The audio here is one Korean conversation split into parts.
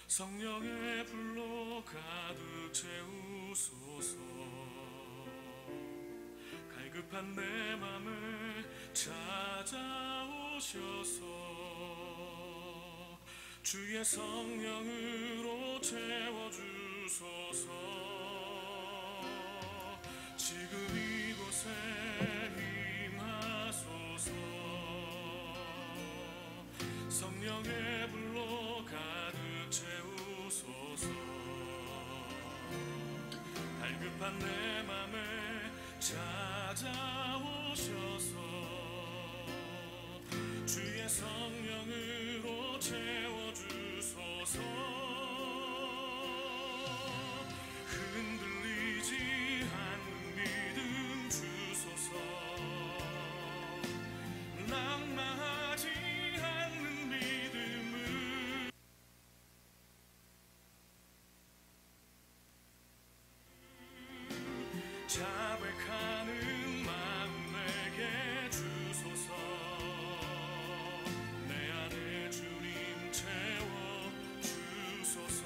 성령의 불로 가득 채우소서. 갈급한 내 맘을 찾아오셔서 주의 성령으로 채워주소서. 지금 이곳에 임하소서. 성령의 불로 가득 채우소서. 갈급한 내 맘을 찾아오셔서 주의 성령으로 채워주소서. 흔들리지 않는 믿음 주소서. 낙마하지 않는 믿음을 자백하는 마음 내게 주소서. 내 안에 주님 채워 주소서.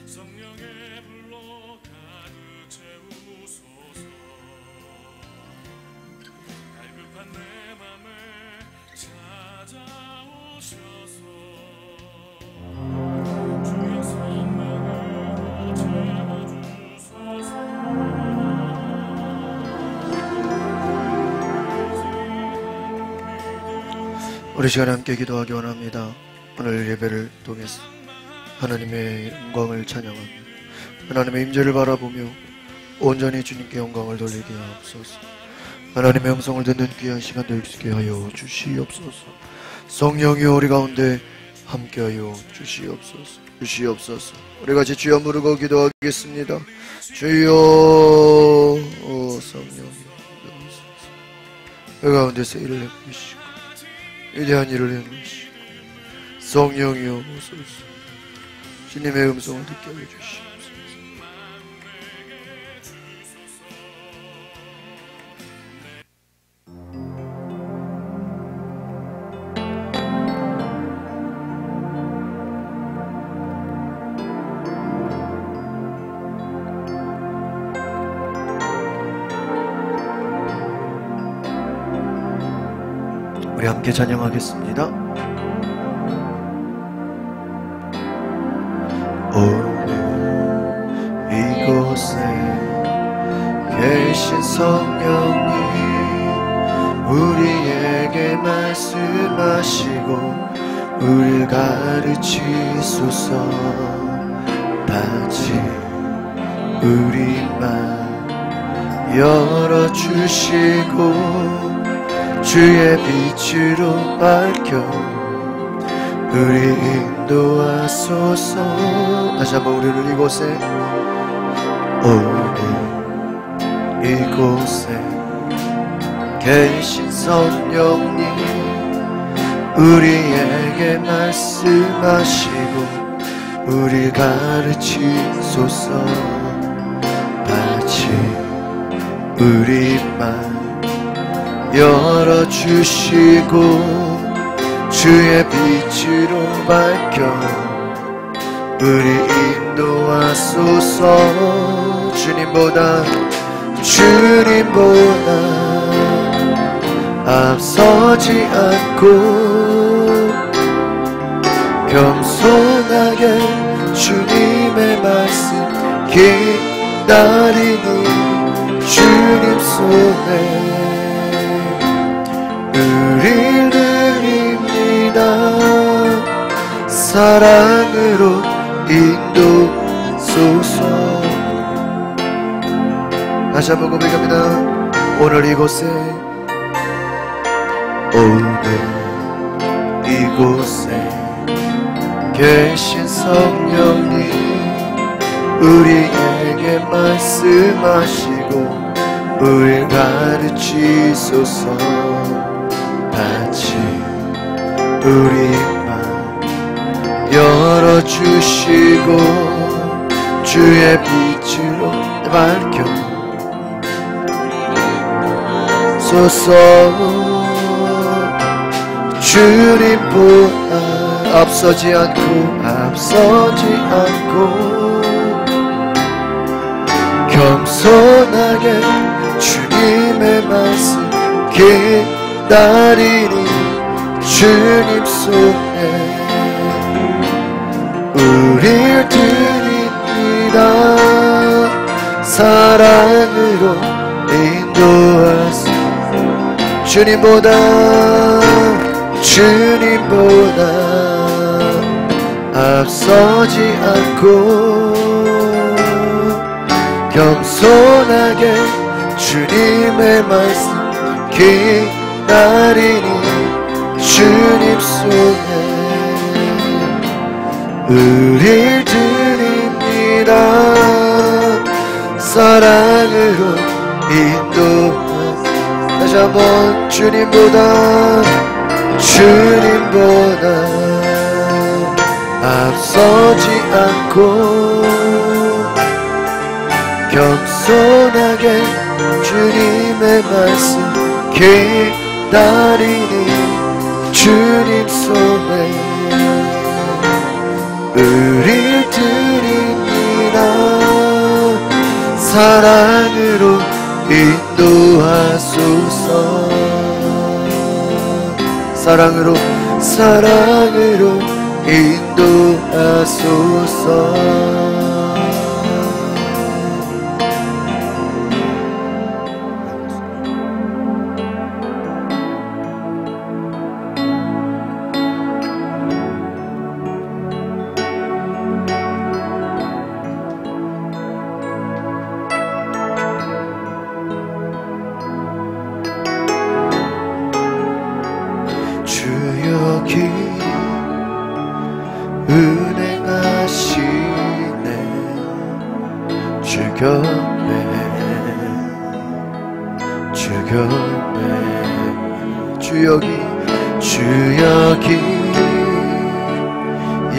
성령의 불로 가득 채우소서. 갈급한 내 맘을 찾아오셔서 주의 성령으로 채워주소서. 우리 시간에 함께 기도하기 원합니다. 오늘 예배를 통해서 하나님의 영광을 찬양하며 하나님의 임재를 바라보며 온전히 주님께 영광을 돌리게 하옵소서. 하나님의 음성을 듣는 귀한 시간 되게 하여 주시옵소서. 성령이여 우리 가운데 함께하여 주시옵소서. 우리 같이 주여 부르고 기도하겠습니다. 주여. 성령이여 우리 가운데서 일을 해주시고 위대한 일을 행하시고 성령이여 오소서. 주님의 음성을 듣게 하여 주시옵소서. 우리 함께 찬양하겠습니다. 오늘 이곳에 계신 성령님 우리에게 말씀하시고 우리를 가르치소서. 다시 우리 맘 열어주시고 주의 빛으로 밝혀 우리 인도하소서. 다시 한번 우리를 이곳에 오늘 이곳에 계신 성령님 우리에게 말씀하시고 우리 가르치소서. 같이 우리 맘 열어주시고 주의 빛으로 밝혀 우리 인도하소서. 주님보다 앞서지 않고 겸손하게 주님의 말씀 기다리는 주님 손에 우릴 드립니다. 사랑으로 인도소서. 다시 한번 고백합니다. 오늘 이곳에, 오늘 이곳에 계신 성령님 우리에게 말씀하시고 우릴 가르치소서. 같이 우리 맘 열어주시고 주의 빛으로 밝혀소서. 주님보다 앞서지 않고 겸손하게 주님의 말씀 기다리니 주님 손에 우릴 드립니다. 사랑으로 인도하소. 주님보다 앞서지 않고 겸손하게 주님의 말씀 기다리니 주님 손에 우릴 드립니다. 사랑으로 인도하소. 다시 한번 주님보다 앞서지 않고 겸손하게 주님의 말씀 기다리니 주님 손에 우릴 드립니다. 사랑으로 인도하소서. 사랑으로 인도하소서. 은행하시네 주 여기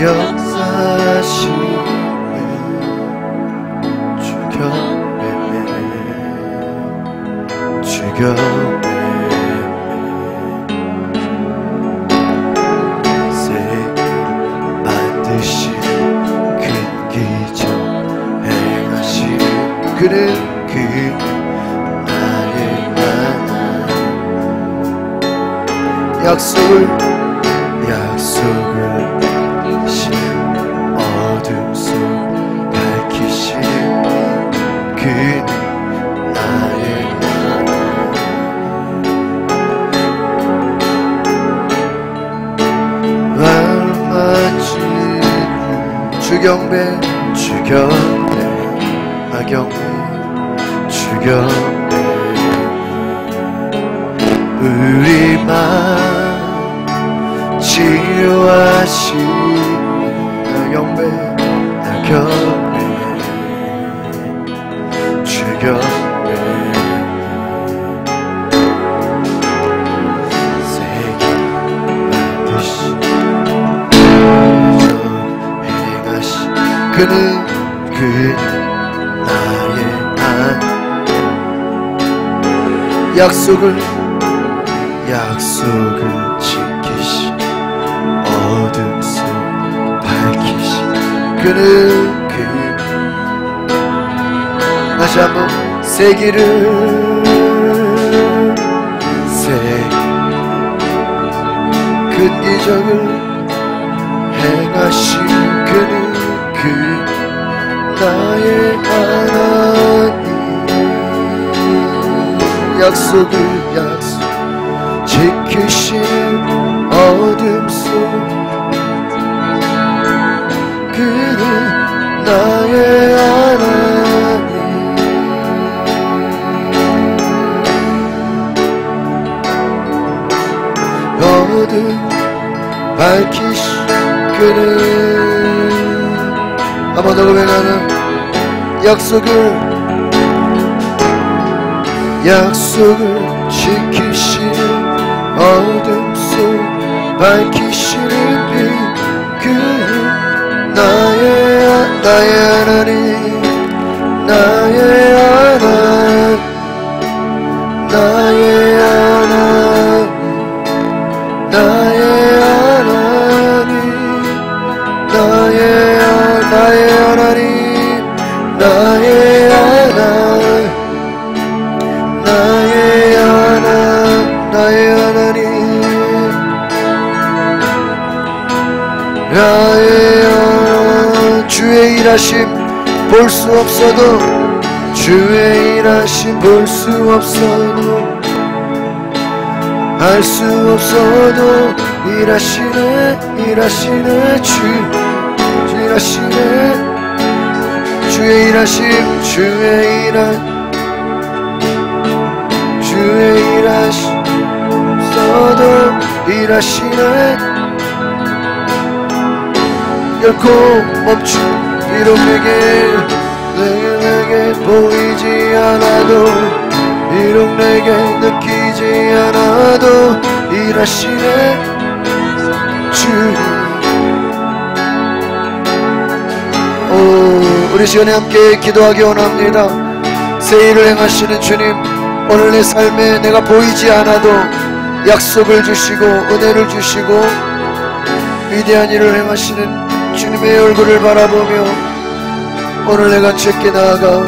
역사하시네 주 곁에 그는 나의 약속을 어둠 속 밝히시는 그는 나의 알맞은 주경배 우리만 치료하시는 경배 주경배 세계 반드시 행하시 그는 나의 약속을 지키시 어둠 속 밝히시 그는 다시 한번 세기를 큰 기적을 행하시 그는 나의 하나님 약속 지키신 어둠 속 그는 나의 하나님 어둠 밝히시 그는 한 번 더 고백하는 약속을 지키시는 어둠 속 밝히시는 그 나의 하나님 나의 하나님 나의 하나님 나의 하나님 나의 하나님 나의 하나님 나의 하나님 나의 하나님 나의 하나님 주의 일하심 볼 수 없어도 주의 일하심 볼 수 없어도 알 수 없어도 일하시네 주 일하시네 주의 일하심 주의 일하심 써도 일하시네 결코 멈춘 비록 내게 보이지 않아도 비록 내게 느끼지 않아도 일하시네 주 우리 시간에 함께 기도하기 원합니다. 새 일을 행하시는 주님 오늘 내 삶에 내가 보이지 않아도 약속을 주시고 은혜를 주시고 위대한 일을 행하시는 주님의 얼굴을 바라보며 오늘 내가 주께 나아가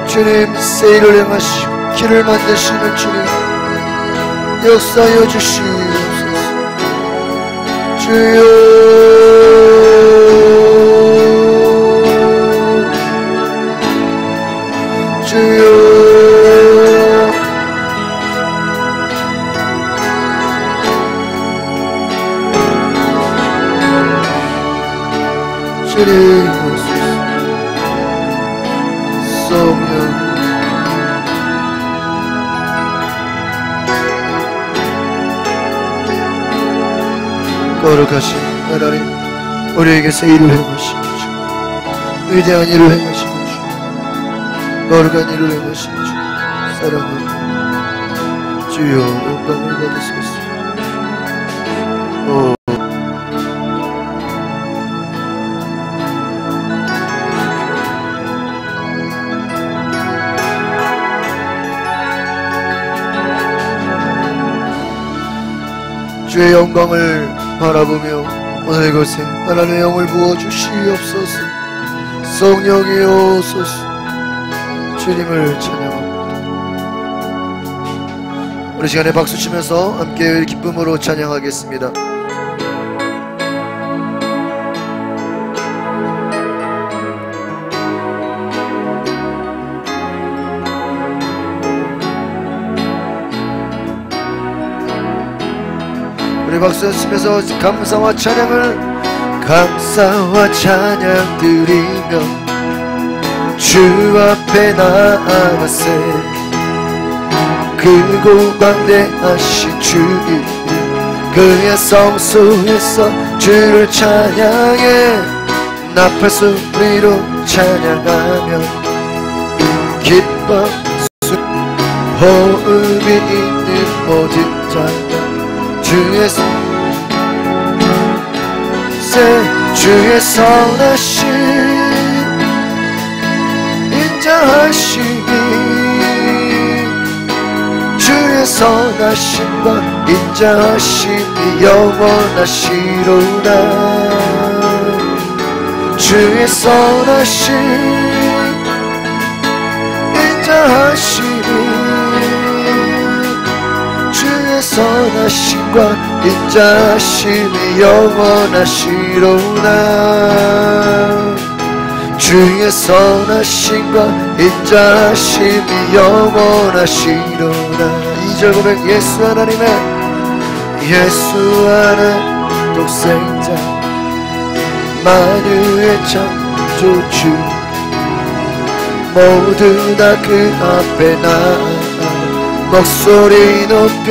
주님 새 일을 행하시고 길을 만드시는 주님 역사하여 주시옵소서. 주여 주님 성령 거룩하신 하나님 우리에게 새 일을 행하시는 주 위대한 일을 행하시는 주 거룩한 일을 행하시는 주 사랑합니다. 주여 영광을 받으소서. 주의 영광을 바라보며 오늘 이곳에 하나님의 영을 부어주시옵소서. 성령이 오소서. 주님을 찬양합니다. 우리 시간에 박수치면서 함께 기쁨으로 찬양하겠습니다. 우리 박수 치면서 감사와 찬양 드리며 주 앞에 나아가세 크고 광대하신 주님 그의 성소에서 주를 찬양해 나팔 소리로 찬양하며 기뻐 호흡이 있는 모든 자가 주의 선하심 인자하심이 주의 선하심과 인자하심이 영원하시로다. 주의 선하심 인자하심이 주의 선하심과 인자하심이 영원하시로다. 주의 선하심과 인자하심이 영원하시로다. 2절 고백 예수 하나님의 예수 하나 독생자 만유의 창조주 모두 다 그 앞에 나아 목소리 높여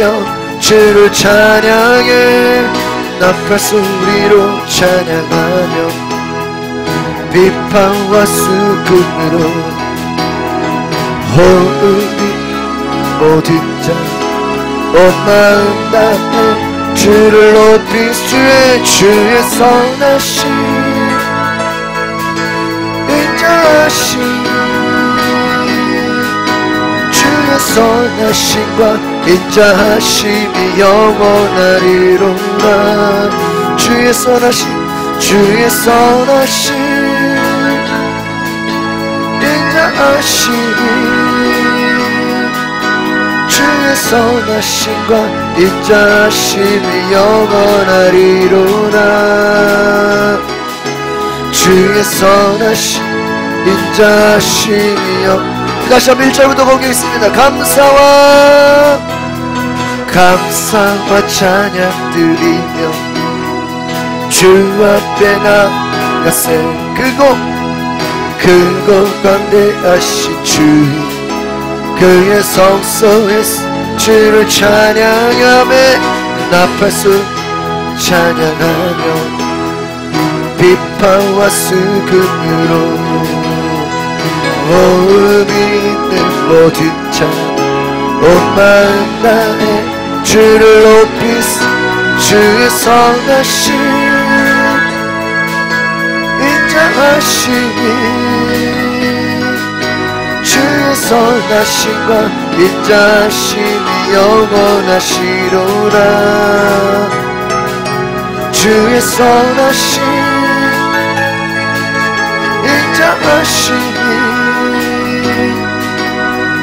주를 찬양해 나팔 소리로 찬양하며 비판과 수금으로 호흡이 모든 자 온 마음 다해 주를 높이 주의 선하심 인자하심 주의 선하심과 인자하심이 영원하리로다 주의 선하심 인자하심이 주의 선하심과 인자하심이 영원하리로다 주의 선하심 인자하심이 다시 한번 1절부터 보겠습니다. 감사와 찬양 드리며 주 앞에 나가세 그곳 광대하신 주의 그의 성소에서 주를 찬양하며 나팔소 찬양하며 비파와 수금으로 호흡이 있는 모든 자 온 마음 다해 주를 높이 주의 선하심 인자하심이 주의 선하심과 인자하심이 영원하시로다 주의 선하심 인자하심이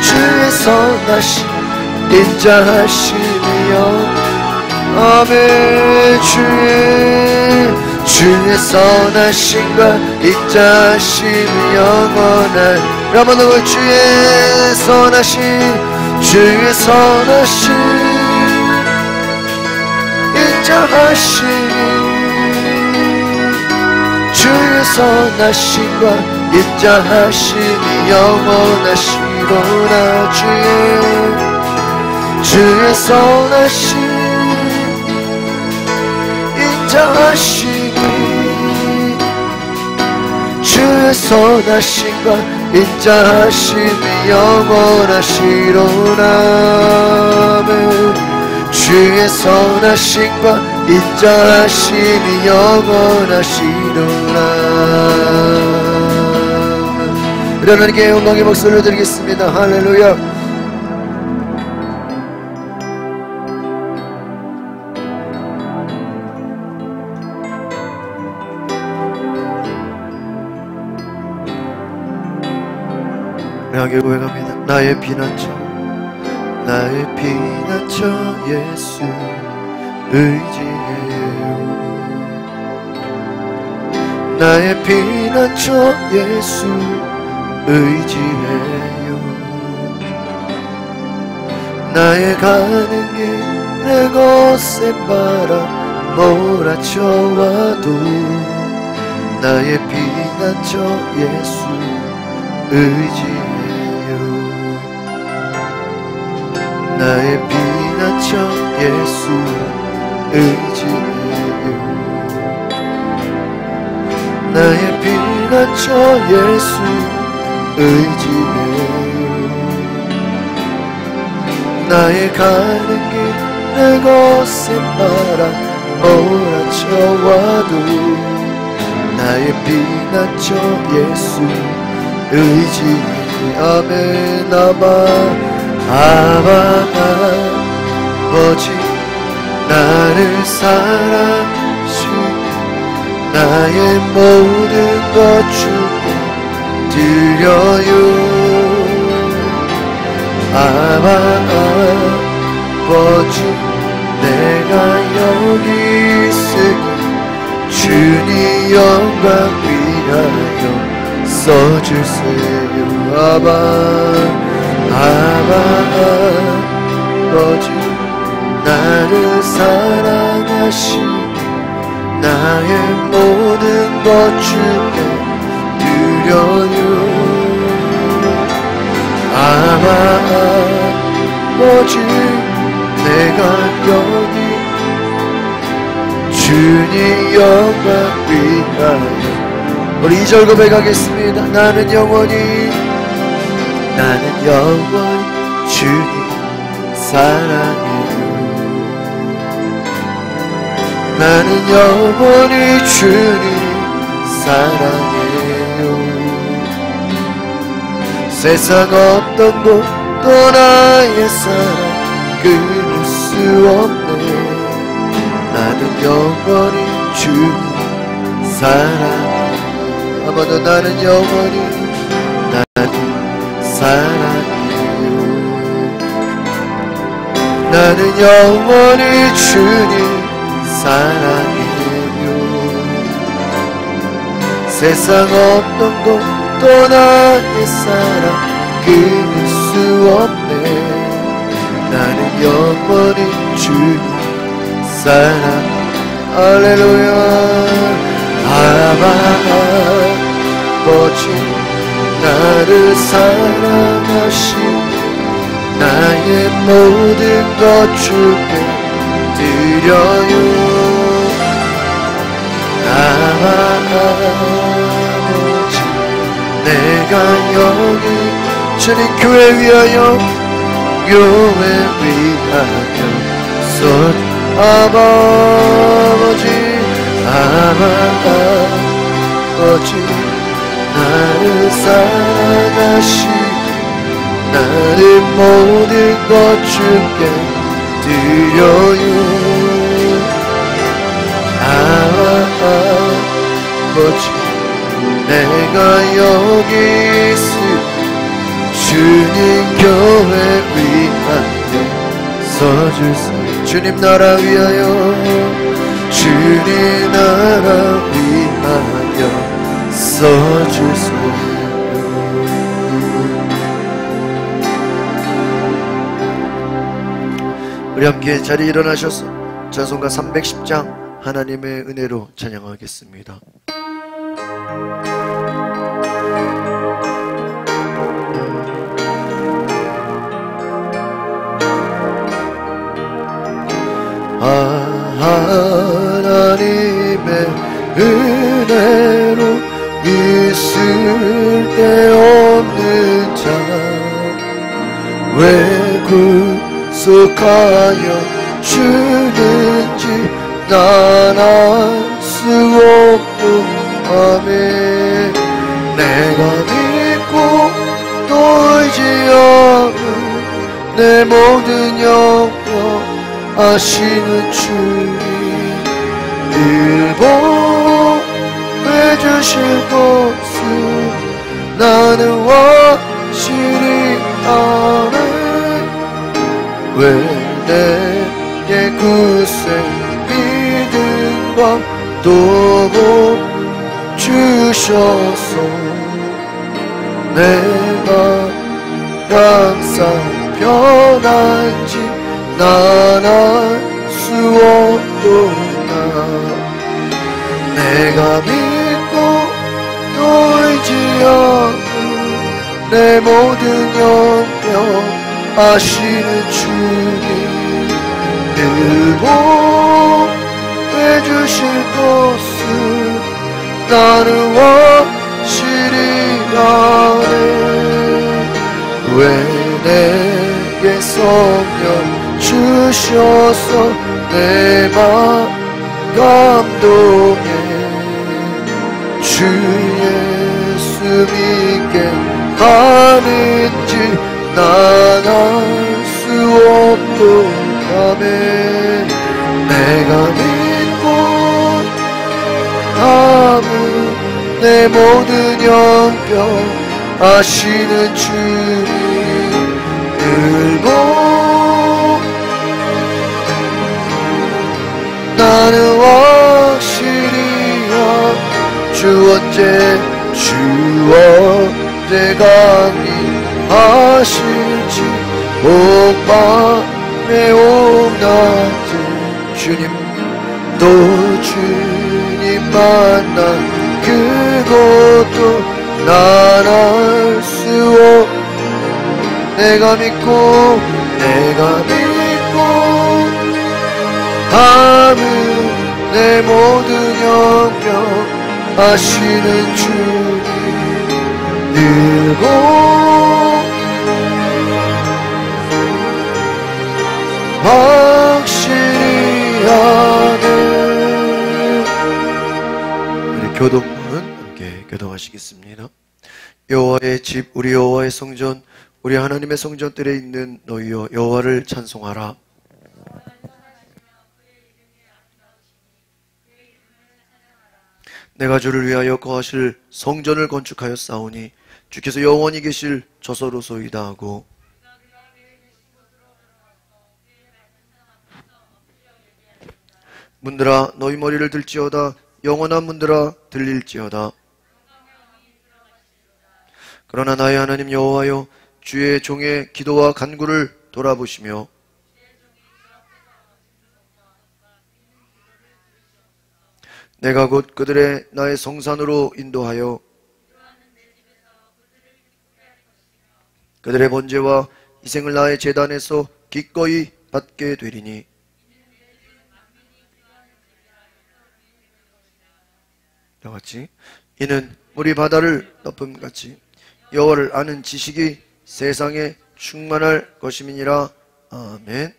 주의 선하심 인자하심이여 아멘 주의 선하심과 인자하심이 영원한 한번 더 주의 선하심 인자하심이 주의 선하심과 인자하심이 영원하시로다 주의 선하심 인자하심이 주의 선하심과 인자하심이 영원하시로다 주의 선하심과 인자하심이 영원하시로다 우리 하나님께 영광의 목소리를 드리겠습니다. 할렐루야. 하게 고백합니다. 나의 피난처 예수 의지해요. 나의 피난처 예수 의지해요. 나의 가는 길 내 거센 바람 몰아쳐와도 나의 피난처 예수 의지해요. 나의 피난처 예수 의지해요. 나의 피난처 예수 의지해요. 나의 가는 길 내 거센 바람 몰아쳐와도 나의 피난처 예수 의지해 아멘 아바 아버지 나를 사랑하시 나의 모든 것 주께 드려요 아바 아버지 내가 여기 있으니 주님 영광 위하여 써주세요 아바 아버지 나를 사랑하시니 나의 모든 것 주께 드려요 아버지 내가 영광 위하여. 우리 2절 고백하겠습니다. 나는 영원히 주님 사랑해요. 나는 영원히 주님 사랑해요. 세상 어떤 곳도 나의 사랑 끊을 수 없네. 나는 영원히 주님 사랑해요. 한 번 더. 나는 영원히 사랑해요. 나는 영원히 주님 사랑해요. 세상 어떤 곳도 나의 사랑 끊을 수 없네. 나는 영원히 주님 사랑. 할렐루야. 아버지 나를 사랑하시고 나의 모든 것 주께 드려요. 아버지 내가 여기 주님 교회 위하여 아버지 나를 사랑하시고 나를 모든 것 주께 드려요. 아버지 내가 여기 있으니 주님 교회 위하여 서주세요. 주님 나라 위하여 주님 나라 위하여 서주세요. 우리 함께 자리에 일어나셔서 찬송가 310장 하나님의 은혜로 찬양하겠습니다. 하나님의 은혜로 있을 데 없는 자 왜 구속하여 주는지 난 알 수 없고 아멘. 내가 믿고 또 의지하는 내 모든 영광 아시는 주님 일복해 주실 것을 나는 확실히 아네. 왜 내게 굳세 믿음과 도움 주셔서 내가 항상 편한지 난 알 수 없도다. 내가 믿고 또 의지하고 내 모든 영역 아시는 주님 일복해 주실 것을 나는 확실히 아네. 왜 내게 성령 주셔서 내 맘 감동해 주 예수 믿게 하는지 난 알 수 없도다네. 내가 믿고 남은 내 모든 영병 아시는 주님 늘고 나는 확실히 주 언제 강림하실지 옥밤에 옥낮에 주님 또 주님 만나 그것도 난 알 수 없. 내가 믿고 담은 내 내 모든 영역 아시는 주님 일곱 확실히 아네. 우리 교동문 함께 교동하시겠습니다. 여호와의 집 우리 여호와의 성전 우리 하나님의 성전들에 있는 너희여 여호와를 찬송하라. 내가 주를 위하여 거하실 성전을 건축하여 싸우니 주께서 영원히 계실 저서로소이다 하고 문들아 너희 머리를 들지어다 영원한 문들아 들릴지어다. 그러나 나의 하나님 여호와여 주의 종의 기도와 간구를 돌아보시며 내가 곧 그들의 나의 성산으로 인도하여 그들의 번제와 희생을 나의 제단에서 기꺼이 받게 되리니 다같이 이는 물이 바다를 덮음같이 여호와를 아는 지식이 세상에 충만할 것임이니라. 아멘.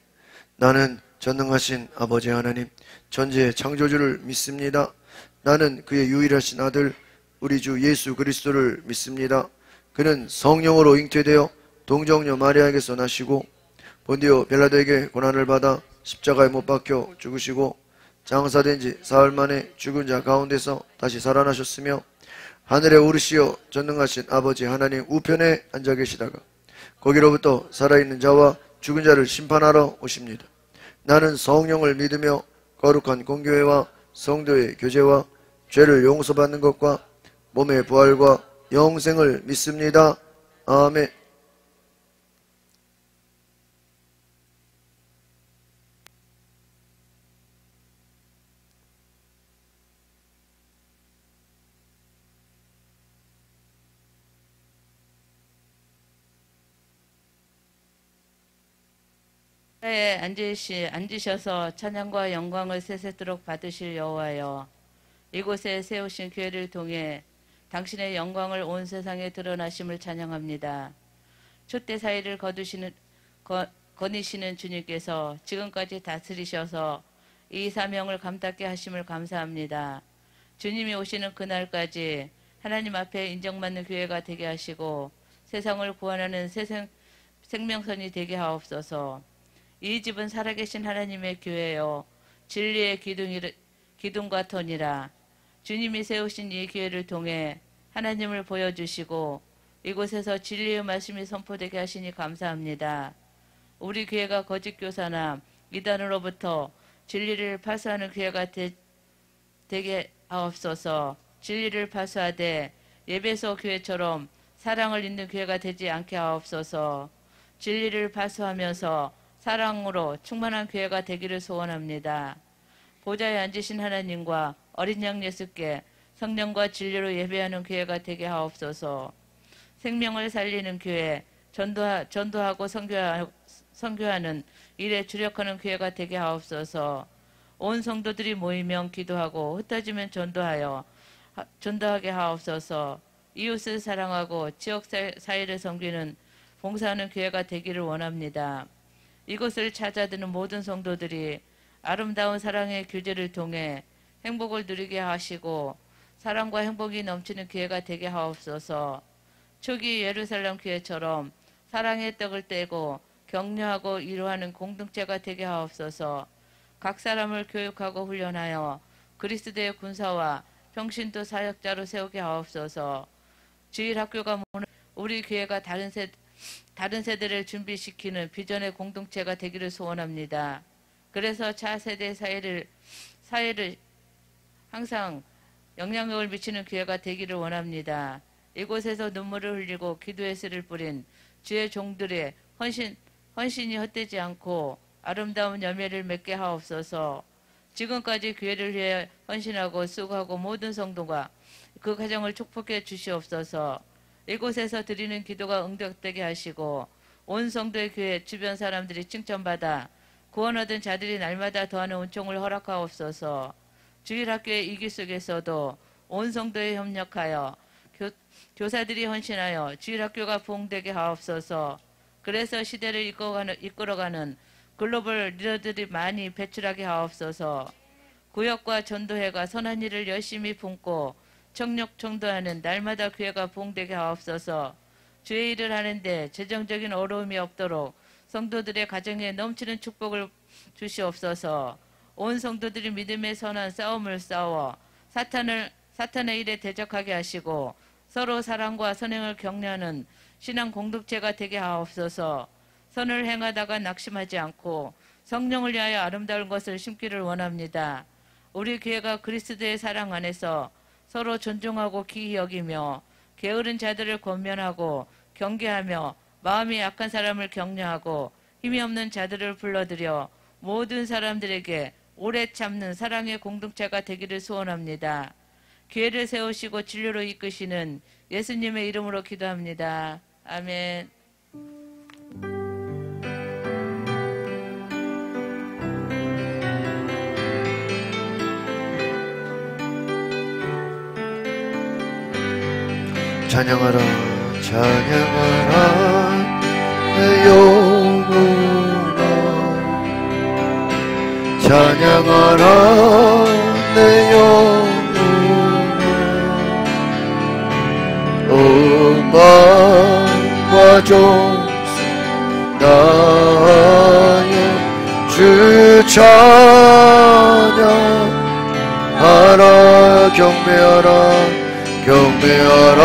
나는 전능하신 아버지 하나님 전지의 창조주를 믿습니다. 나는 그의 유일하신 아들 우리 주 예수 그리스도를 믿습니다. 그는 성령으로 잉태되어 동정녀 마리아에게서 나시고 본디오 빌라도에게 고난을 받아 십자가에 못 박혀 죽으시고 장사된 지 사흘 만에 죽은 자 가운데서 다시 살아나셨으며 하늘에 오르시어 전능하신 아버지 하나님 우편에 앉아 계시다가 거기로부터 살아있는 자와 죽은 자를 심판하러 오십니다. 나는 성령을 믿으며 거룩한 공교회와 성도의 교제와 죄를 용서받는 것과 몸의 부활과 영생을 믿습니다. 아멘. 앉으셔서 찬양과 영광을 세세토록 받으실 여호와여 이곳에 세우신 교회를 통해 당신의 영광을 온 세상에 드러나심을 찬양합니다. 촛대 사이를 거니시는 주님께서 지금까지 다스리셔서 이 사명을 감당케 하심을 감사합니다. 주님이 오시는 그날까지 하나님 앞에 인정받는 교회가 되게 하시고 세상을 구원하는 생명선이 되게 하옵소서. 이 집은 살아계신 하나님의 교회요 진리의 기둥과 터니라. 주님이 세우신 이 교회를 통해 하나님을 보여주시고 이곳에서 진리의 말씀이 선포되게 하시니 감사합니다. 우리 교회가 거짓 교사나 이단으로부터 진리를 파수하는 교회가 되게 하옵소서. 진리를 파수하되 예배소 교회처럼 사랑을 잇는 교회가 되지 않게 하옵소서. 진리를 파수하면서 사랑으로 충만한 교회가 되기를 소원합니다. 보좌에 앉으신 하나님과 어린 양 예수께 성령과 진리로 예배하는 교회가 되게 하옵소서. 생명을 살리는 교회, 전도하고 선교하는 일에 주력하는 교회가 되게 하옵소서. 온 성도들이 모이면 기도하고 흩어지면 전도하게 하옵소서. 이웃을 사랑하고 지역 사회를 섬기는 봉사하는 교회가 되기를 원합니다. 이곳을 찾아드는 모든 성도들이 아름다운 사랑의 교제를 통해 행복을 누리게 하시고 사랑과 행복이 넘치는 교회가 되게 하옵소서. 초기 예루살렘 교회처럼 사랑의 떡을 떼고 격려하고 위로하는 공동체가 되게 하옵소서. 각 사람을 교육하고 훈련하여 그리스도의 군사와 평신도 사역자로 세우게 하옵소서. 주일학교가 우리 교회가 다른 세대를 준비시키는 비전의 공동체가 되기를 소원합니다. 그래서 차세대 사회를 항상 영향력을 미치는 교회가 되기를 원합니다. 이곳에서 눈물을 흘리고 기도의 씨를 뿌린 주의 종들의 헌신이 헛되지 않고 아름다운 열매를 맺게 하옵소서. 지금까지 교회를 위해 헌신하고 수고하고 모든 성도가 그 가정을 축복해 주시옵소서. 이곳에서 드리는 기도가 응답되게 하시고 온 성도의 교회 주변 사람들이 칭찬받아 구원 얻은 자들이 날마다 더하는 은총을 허락하옵소서. 주일학교의 이기 속에서도 온 성도에 협력하여 교사들이 헌신하여 주일학교가 부흥되게 하옵소서. 그래서 시대를 이끌어가는 글로벌 리더들이 많이 배출하게 하옵소서. 구역과 전도회가 선한 일을 열심히 품고 청력 청도하는 날마다 교회가 부흥되게 하옵소서. 주의 일을 하는데 재정적인 어려움이 없도록 성도들의 가정에 넘치는 축복을 주시옵소서. 온 성도들이 믿음의 선한 싸움을 싸워 사탄의 일에 대적하게 하시고 서로 사랑과 선행을 격려하는 신앙 공동체가 되게 하옵소서. 선을 행하다가 낙심하지 않고 성령을 위하여 아름다운 것을 심기를 원합니다. 우리 교회가 그리스도의 사랑 안에서 서로 존중하고 기이 여기며 게으른 자들을 권면하고 경계하며 마음이 약한 사람을 격려하고 힘이 없는 자들을 불러들여 모든 사람들에게 오래 참는 사랑의 공동체가 되기를 소원합니다. 교회를 세우시고 진료로 이끄시는 예수님의 이름으로 기도합니다. 아멘. 찬양하라 찬양하라 내 영혼아 찬양하라 내 영혼아 음악과 종소 나여 주 찬양하라 경배하라 경배하라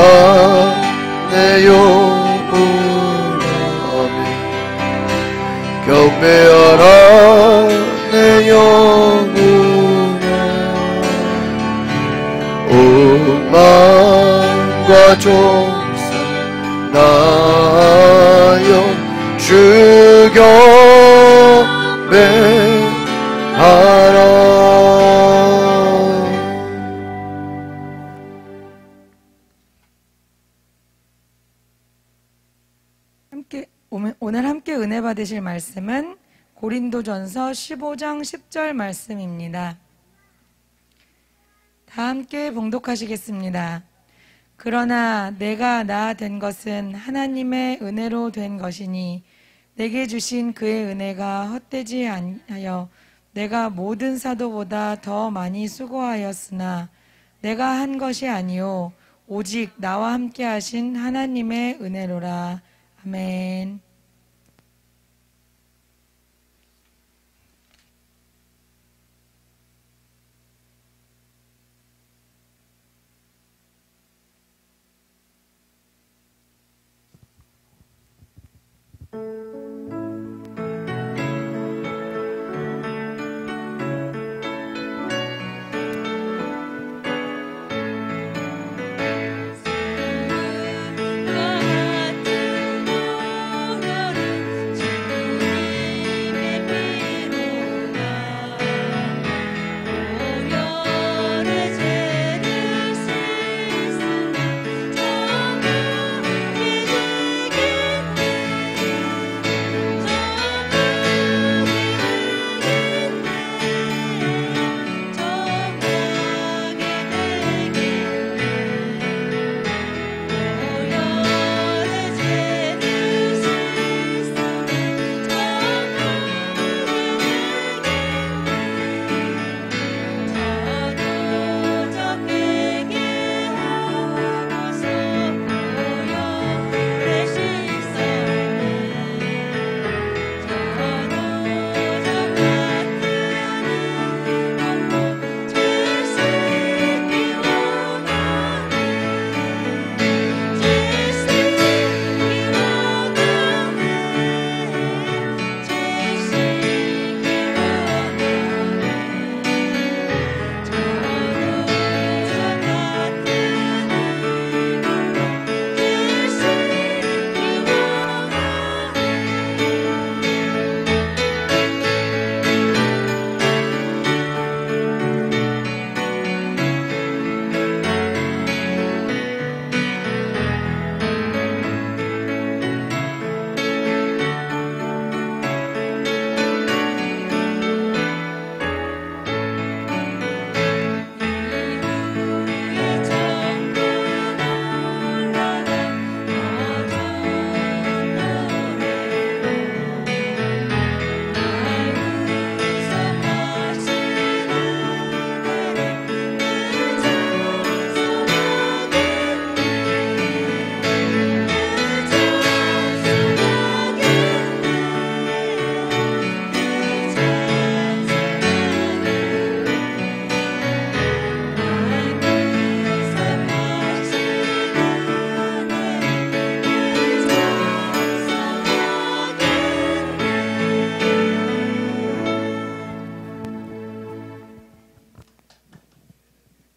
내 영혼아 아멘 경배하라 내 영혼아 음악과 종사 나여 주 경배하라. 오늘 함께 은혜 받으실 말씀은 고린도전서 15장 10절 말씀입니다. 다 함께 봉독하시겠습니다. 그러나 내가 나 된 것은 하나님의 은혜로 된 것이니 내게 주신 그의 은혜가 헛되지 아니하여 내가 모든 사도보다 더 많이 수고하였으나 내가 한 것이 아니요 오직 나와 함께 하신 하나님의 은혜로라. 아멘.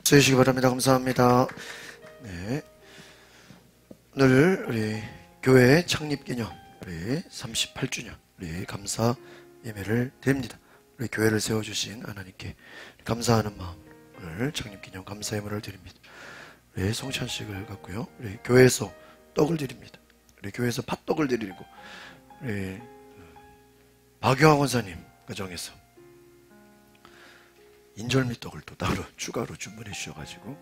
쓰시기 바랍니다. 감사합니다. 네. 오늘 우리 교회 창립기념 우리 38주년 우리 감사 예배를 드립니다. 우리 교회를 세워주신 하나님께 감사하는 마음으로 오늘 창립기념 감사 예물을 드립니다. 우리 성찬식을 갖고요. 우리 교회에서 떡을 드립니다. 우리 교회에서 팥떡을 드리고 우리 박유황 원사님 가정에서 인절미 떡을 또 따로 추가로 주문해 주셔가지고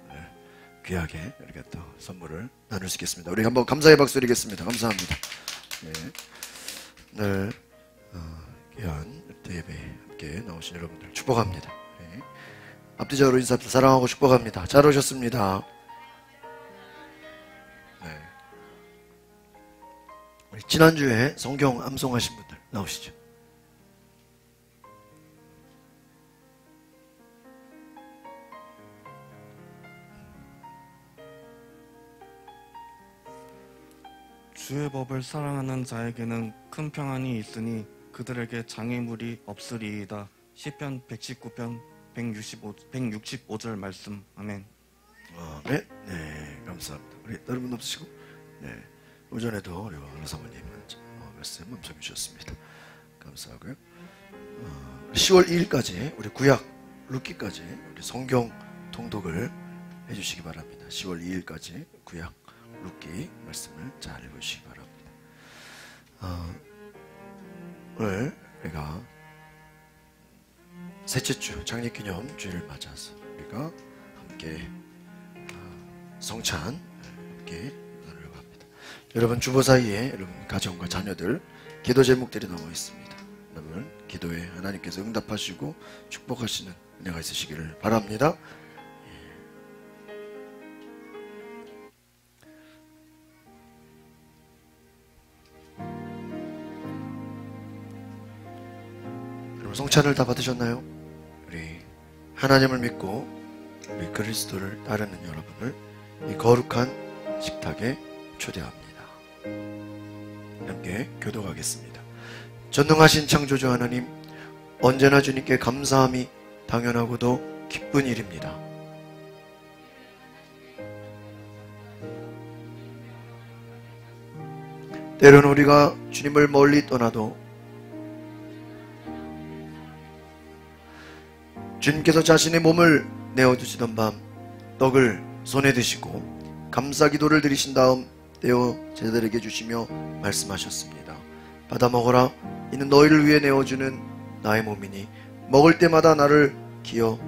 귀하게 이렇게 또 선물을 나눌 수 있겠습니다. 우리 한번 감사의 박수 드리겠습니다. 감사합니다. 네. 오늘 귀한 예배에 함께 나오신 여러분들 축복합니다. 네. 앞뒤적으로 인사합니다. 사랑하고 축복합니다. 잘 오셨습니다. 네. 우리 지난주에 성경 암송하신 분들 나오시죠. 주의 법을 사랑하는 자에게는 큰 평안이 있으니 그들에게 장애물이 없으리이다. 시편 119편 165절 말씀. 아멘. 네, 네, 감사합니다. 우리 다른 분 없으시고, 네, 오전에도 우리 원로 사모님 말씀 엄청 주셨습니다. 감사하고요. 10월 2일까지 우리 구약 룻기까지 우리 성경 통독을 해주시기 바랍니다. 10월 2일까지 구약 룻기 말씀을 잘 읽으시기 바랍니다. 오늘 우리가 셋째 주 창립기념 주일을 맞아서 우리가 함께 성찬 함께 나누려고 합니다. 여러분 주보 사이에 여러분 가정과 자녀들 기도 제목들이 나와 있습니다. 여러분 기도에 하나님께서 응답하시고 축복하시는 은혜가 있으시기를 바랍니다. 성찬을 다 받으셨나요? 우리 하나님을 믿고 우리 그리스도를 따르는 여러분을 이 거룩한 식탁에 초대합니다. 함께 교도하겠습니다. 전능하신 창조주 하나님, 언제나 주님께 감사함이 당연하고도 기쁜 일입니다. 때로는 우리가 주님을 멀리 떠나도 주님께서 자신의 몸을 내어두시던 밤 떡을 손에 드시고 감사기도를 드리신 다음 떼어 제자들에게 주시며 말씀하셨습니다. 받아 먹어라. 이는 너희를 위해 내어주는 나의 몸이니 먹을 때마다 나를 기여하여.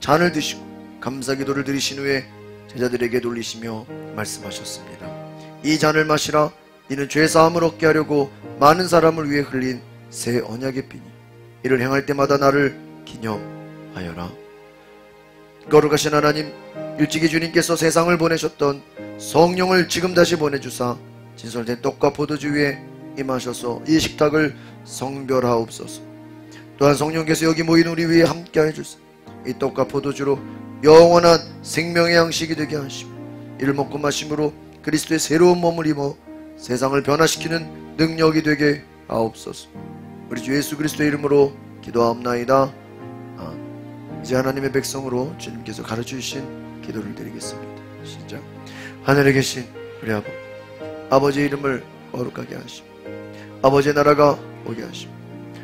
잔을 드시고 감사기도를 드리신 후에 제자들에게 돌리시며 말씀하셨습니다. 이 잔을 마시라. 이는 죄사함을 얻게 하려고 많은 사람을 위해 흘린 새 언약의 피니 이를 행할 때마다 나를 기념하여라. 거룩하신 하나님, 일찍이 주님께서 세상을 보내셨던 성령을 지금 다시 보내주사 진설된 떡과 포도주 위에 임하셔서 이 식탁을 성별하옵소서. 또한 성령께서 여기 모인 우리 위에 함께하여 주사 이 떡과 포도주로 영원한 생명의 양식이 되게 하시고 이를 먹고 마심으로 그리스도의 새로운 몸을 입어 세상을 변화시키는 능력이 되게 하옵소서. 우리 주 예수 그리스도의 이름으로 기도하옵나이다. 이제 하나님의 백성으로 주님께서 가르쳐주신 기도를 드리겠습니다. 시작. 하늘에 계신 우리 아버지의 이름을 거룩하게 하시고 아버지의 나라가 오게 하시고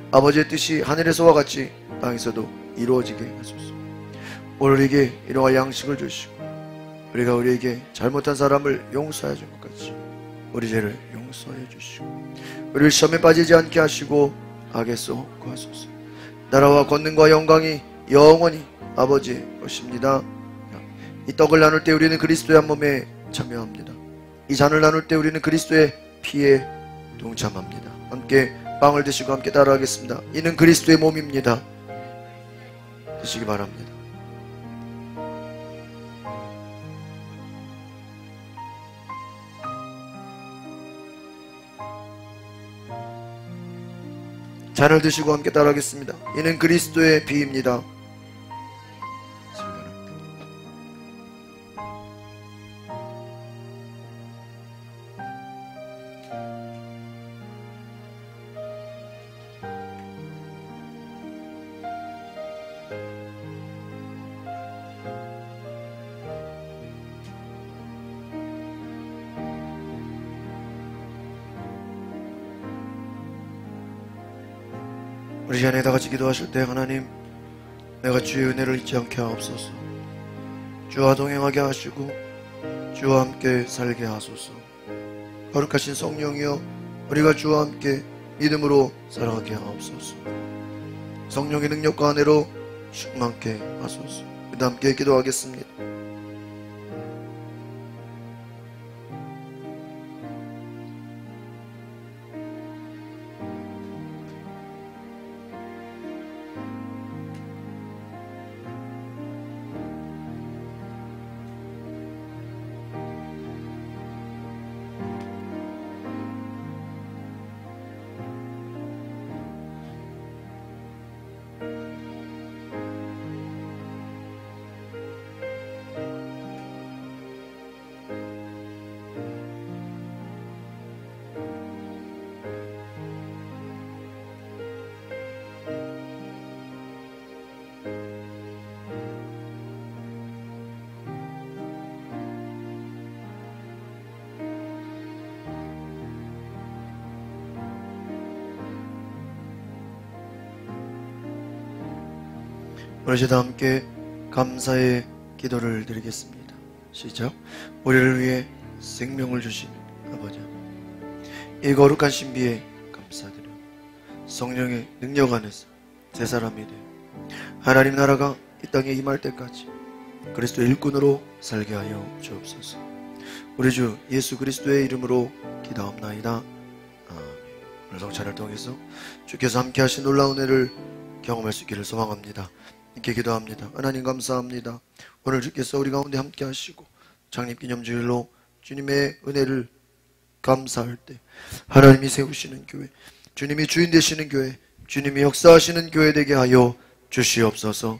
아버지의 뜻이 하늘에서와 같이 땅에서도 이루어지게 하소서. 오늘 우리에게 일용할 양식을 주시고 우리가 우리에게 잘못한 사람을 용서해 준 것 같이 우리 죄를 용서해 주시고 우리를 시험에 빠지지 않게 하시고 악에서 구하소서. 나라와 권능과 영광이 영원히 아버지의 것입니다. 이 떡을 나눌 때 우리는 그리스도의 한 몸에 참여합니다. 이 잔을 나눌 때 우리는 그리스도의 피에 동참합니다. 함께 빵을 드시고 함께 따라하겠습니다. 이는 그리스도의 몸입니다. 드시기 바랍니다. 잔을 드시고 함께 따라하겠습니다. 이는 그리스도의 피입니다. 우리 시간에 다 같이 기도하실 때 하나님, 내가 주의 은혜를 잊지 않게 하옵소서. 주와 동행하게 하시고 주와 함께 살게 하소서. 거룩하신 성령이여, 우리가 주와 함께 믿음으로 살아가게 하옵소서. 성령의 능력과 은혜로 충만케 하소서. 우리 함께 기도하겠습니다. 우리 이제 다 함께 감사의 기도를 드리겠습니다. 시작. 우리를 위해 생명을 주신 아버지, 이 거룩한 신비에 감사드려 성령의 능력 안에서 새 사람이 되어 하나님 나라가 이 땅에 임할 때까지 그리스도의 일꾼으로 살게 하여 주옵소서. 우리 주 예수 그리스도의 이름으로 기도합나이다. 아멘. 오늘 성찬을 통해서 주께서 함께 하신 놀라운 은혜를 경험할 수 있기를 소망합니다. 이렇게 기도합니다. 하나님 감사합니다. 오늘 주께서 우리 가운데 함께 하시고 창립기념주일로 주님의 은혜를 감사할 때 하나님이 세우시는 교회, 주님이 주인 되시는 교회, 주님이 역사하시는 교회 되게 하여 주시옵소서.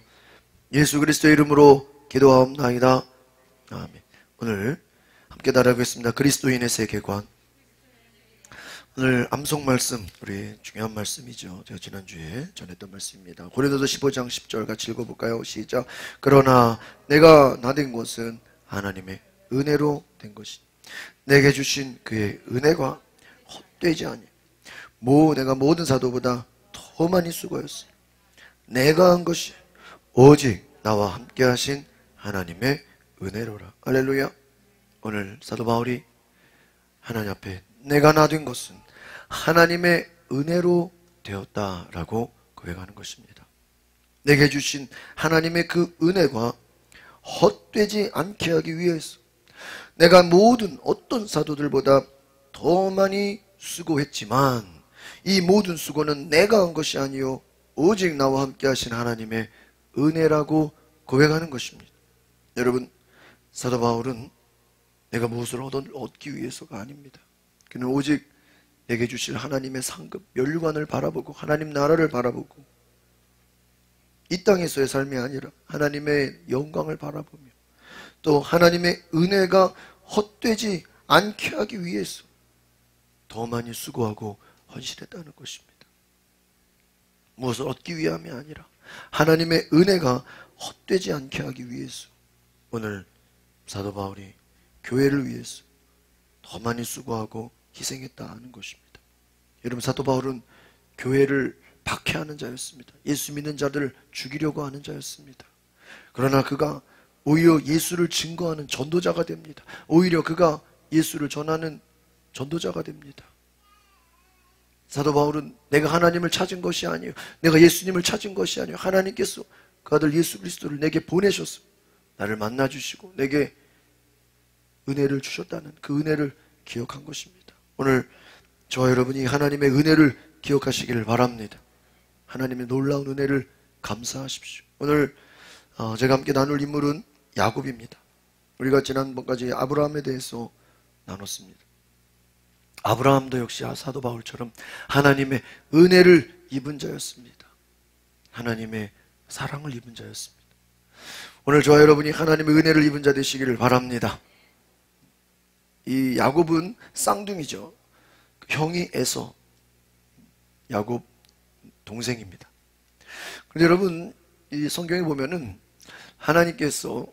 예수 그리스도의 이름으로 기도하옵나이다. 아멘. 오늘 함께 따라하겠습니다. 그리스도인의 세계관. 오늘 암송 말씀, 우리 중요한 말씀이죠. 제가 지난주에 전했던 말씀입니다. 고린도서 15장 10절 같이 읽어볼까요? 시작. 그러나 내가 나된 것은 하나님의 은혜로 된 것이 내게 주신 그의 은혜가 헛되지 아니. 내가 모든 사도보다 더 많이 수고했어. 내가 한 것이 오직 나와 함께 하신 하나님의 은혜로라. 할렐루야. 오늘 사도 바울이 하나님 앞에 내가 나된 것은 하나님의 은혜로 되었다라고 고백하는 것입니다. 내게 주신 하나님의 그 은혜가 헛되지 않게 하기 위해서 내가 모든 어떤 사도들보다 더 많이 수고했지만 이 모든 수고는 내가 한 것이 아니요 오직 나와 함께 하신 하나님의 은혜라고 고백하는 것입니다. 여러분, 사도 바울은 내가 무엇을 얻기 위해서가 아닙니다. 그는 오직 내게 주실 하나님의 상급 멸관을 바라보고 하나님 나라를 바라보고 이 땅에서의 삶이 아니라 하나님의 영광을 바라보며 또 하나님의 은혜가 헛되지 않게 하기 위해서 더 많이 수고하고 헌신했다는 것입니다. 무엇을 얻기 위함이 아니라 하나님의 은혜가 헛되지 않게 하기 위해서 오늘 사도 바울이 교회를 위해서 더 많이 수고하고 희생했다는 것입니다. 여러분, 사도 바울은 교회를 박해하는 자였습니다. 예수 믿는 자들을 죽이려고 하는 자였습니다. 그러나 그가 오히려 예수를 증거하는 전도자가 됩니다. 오히려 그가 예수를 전하는 전도자가 됩니다. 사도 바울은 내가 하나님을 찾은 것이 아니에요. 내가 예수님을 찾은 것이 아니에요. 하나님께서 그 아들 예수 그리스도를 내게 보내셔서 나를 만나주시고 내게 은혜를 주셨다는 그 은혜를 기억한 것입니다. 오늘 저와 여러분이 하나님의 은혜를 기억하시기를 바랍니다. 하나님의 놀라운 은혜를 감사하십시오. 오늘 제가 함께 나눌 인물은 야곱입니다. 우리가 지난번까지 아브라함에 대해서 나눴습니다. 아브라함도 역시 사도 바울처럼 하나님의 은혜를 입은 자였습니다. 하나님의 사랑을 입은 자였습니다. 오늘 저와 여러분이 하나님의 은혜를 입은 자 되시기를 바랍니다. 이 야곱은 쌍둥이죠. 형이 에서, 야곱 동생입니다. 그런데 여러분, 이 성경에 보면은 하나님께서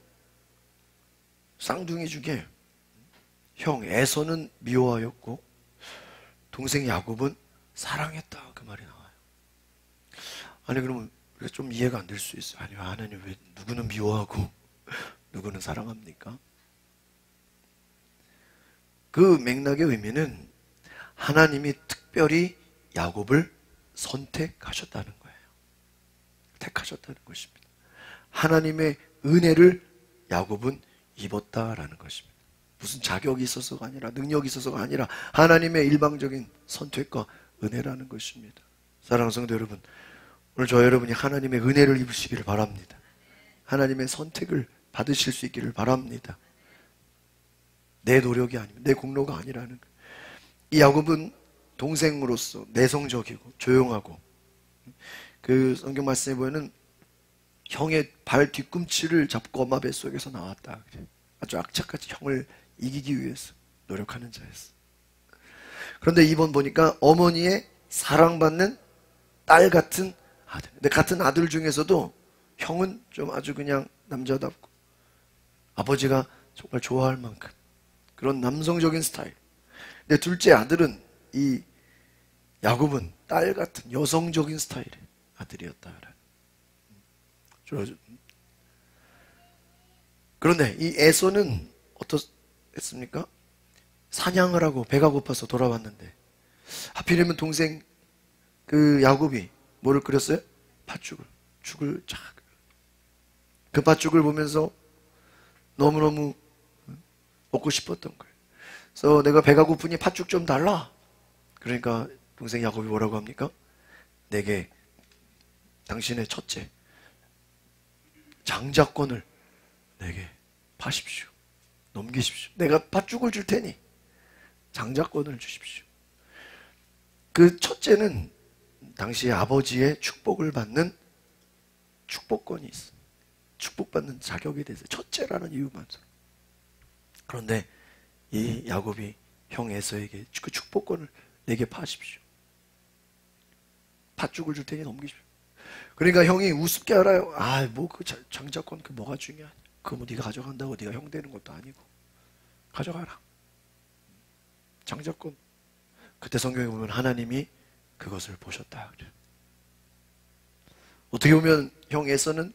쌍둥이 중에 형 에서는 미워하였고 동생 야곱은 사랑했다, 그 말이 나와요. 아니 그러면 좀 이해가 안 될 수 있어요. 아니 하나님 왜 누구는 미워하고 누구는 사랑합니까? 그 맥락의 의미는 하나님이 특별히 야곱을 선택하셨다는 거예요. 택하셨다는 것입니다. 하나님의 은혜를 야곱은 입었다라는 것입니다. 무슨 자격이 있어서가 아니라 능력이 있어서가 아니라 하나님의 일방적인 선택과 은혜라는 것입니다. 사랑하는 성도 여러분, 오늘 저 여러분이 하나님의 은혜를 입으시기를 바랍니다. 하나님의 선택을 받으실 수 있기를 바랍니다. 내 노력이 아니면 내 공로가 아니라는 거예요. 이 야곱은 동생으로서 내성적이고 조용하고, 그 성경 말씀에 보면은 형의 발 뒤꿈치를 잡고 엄마 뱃속에서 나왔다. 아주 악착같이 형을 이기기 위해서 노력하는 자였어. 그런데 이번 보니까 어머니의 사랑받는 딸 같은 아들. 근데 같은 아들 중에서도 형은 좀 아주 그냥 남자답고 아버지가 정말 좋아할 만큼 그런 남성적인 스타일. 근데 둘째 아들은, 이 야곱은 딸 같은 여성적인 스타일의 아들이었다. 그런데 이 에서는 어떻습니까? 사냥을 하고 배가 고파서 돌아왔는데 하필이면 동생 그 야곱이 뭐를 끓였어요? 팥죽을. 그 팥죽을 보면서 너무너무 먹고 싶었던 거예요. 그래서 내가 배가 고프니 팥죽 좀 달라. 그러니까 동생 야곱이 뭐라고 합니까? 내게 당신의 첫째 장자권을 내게 파십시오. 넘기십시오. 내가 팥죽을 줄 테니 장자권을 주십시오. 그 첫째는 당시 아버지의 축복을 받는 축복권이 있어. 축복받는 자격에 대해서 첫째라는 이유만서. 그런데 이 야곱이 형 에서에게 그 축복권을 내게 파십시오. 팥죽을 줄 테니 넘기십시오. 그러니까 형이 우습게 알아요. 아, 뭐 그 장자권 그 뭐가 중요하냐. 그거 뭐 네가 가져간다고 네가 형 되는 것도 아니고 가져가라. 장자권. 그때 성경에 보면 하나님이 그것을 보셨다. 어떻게 보면 형 에서는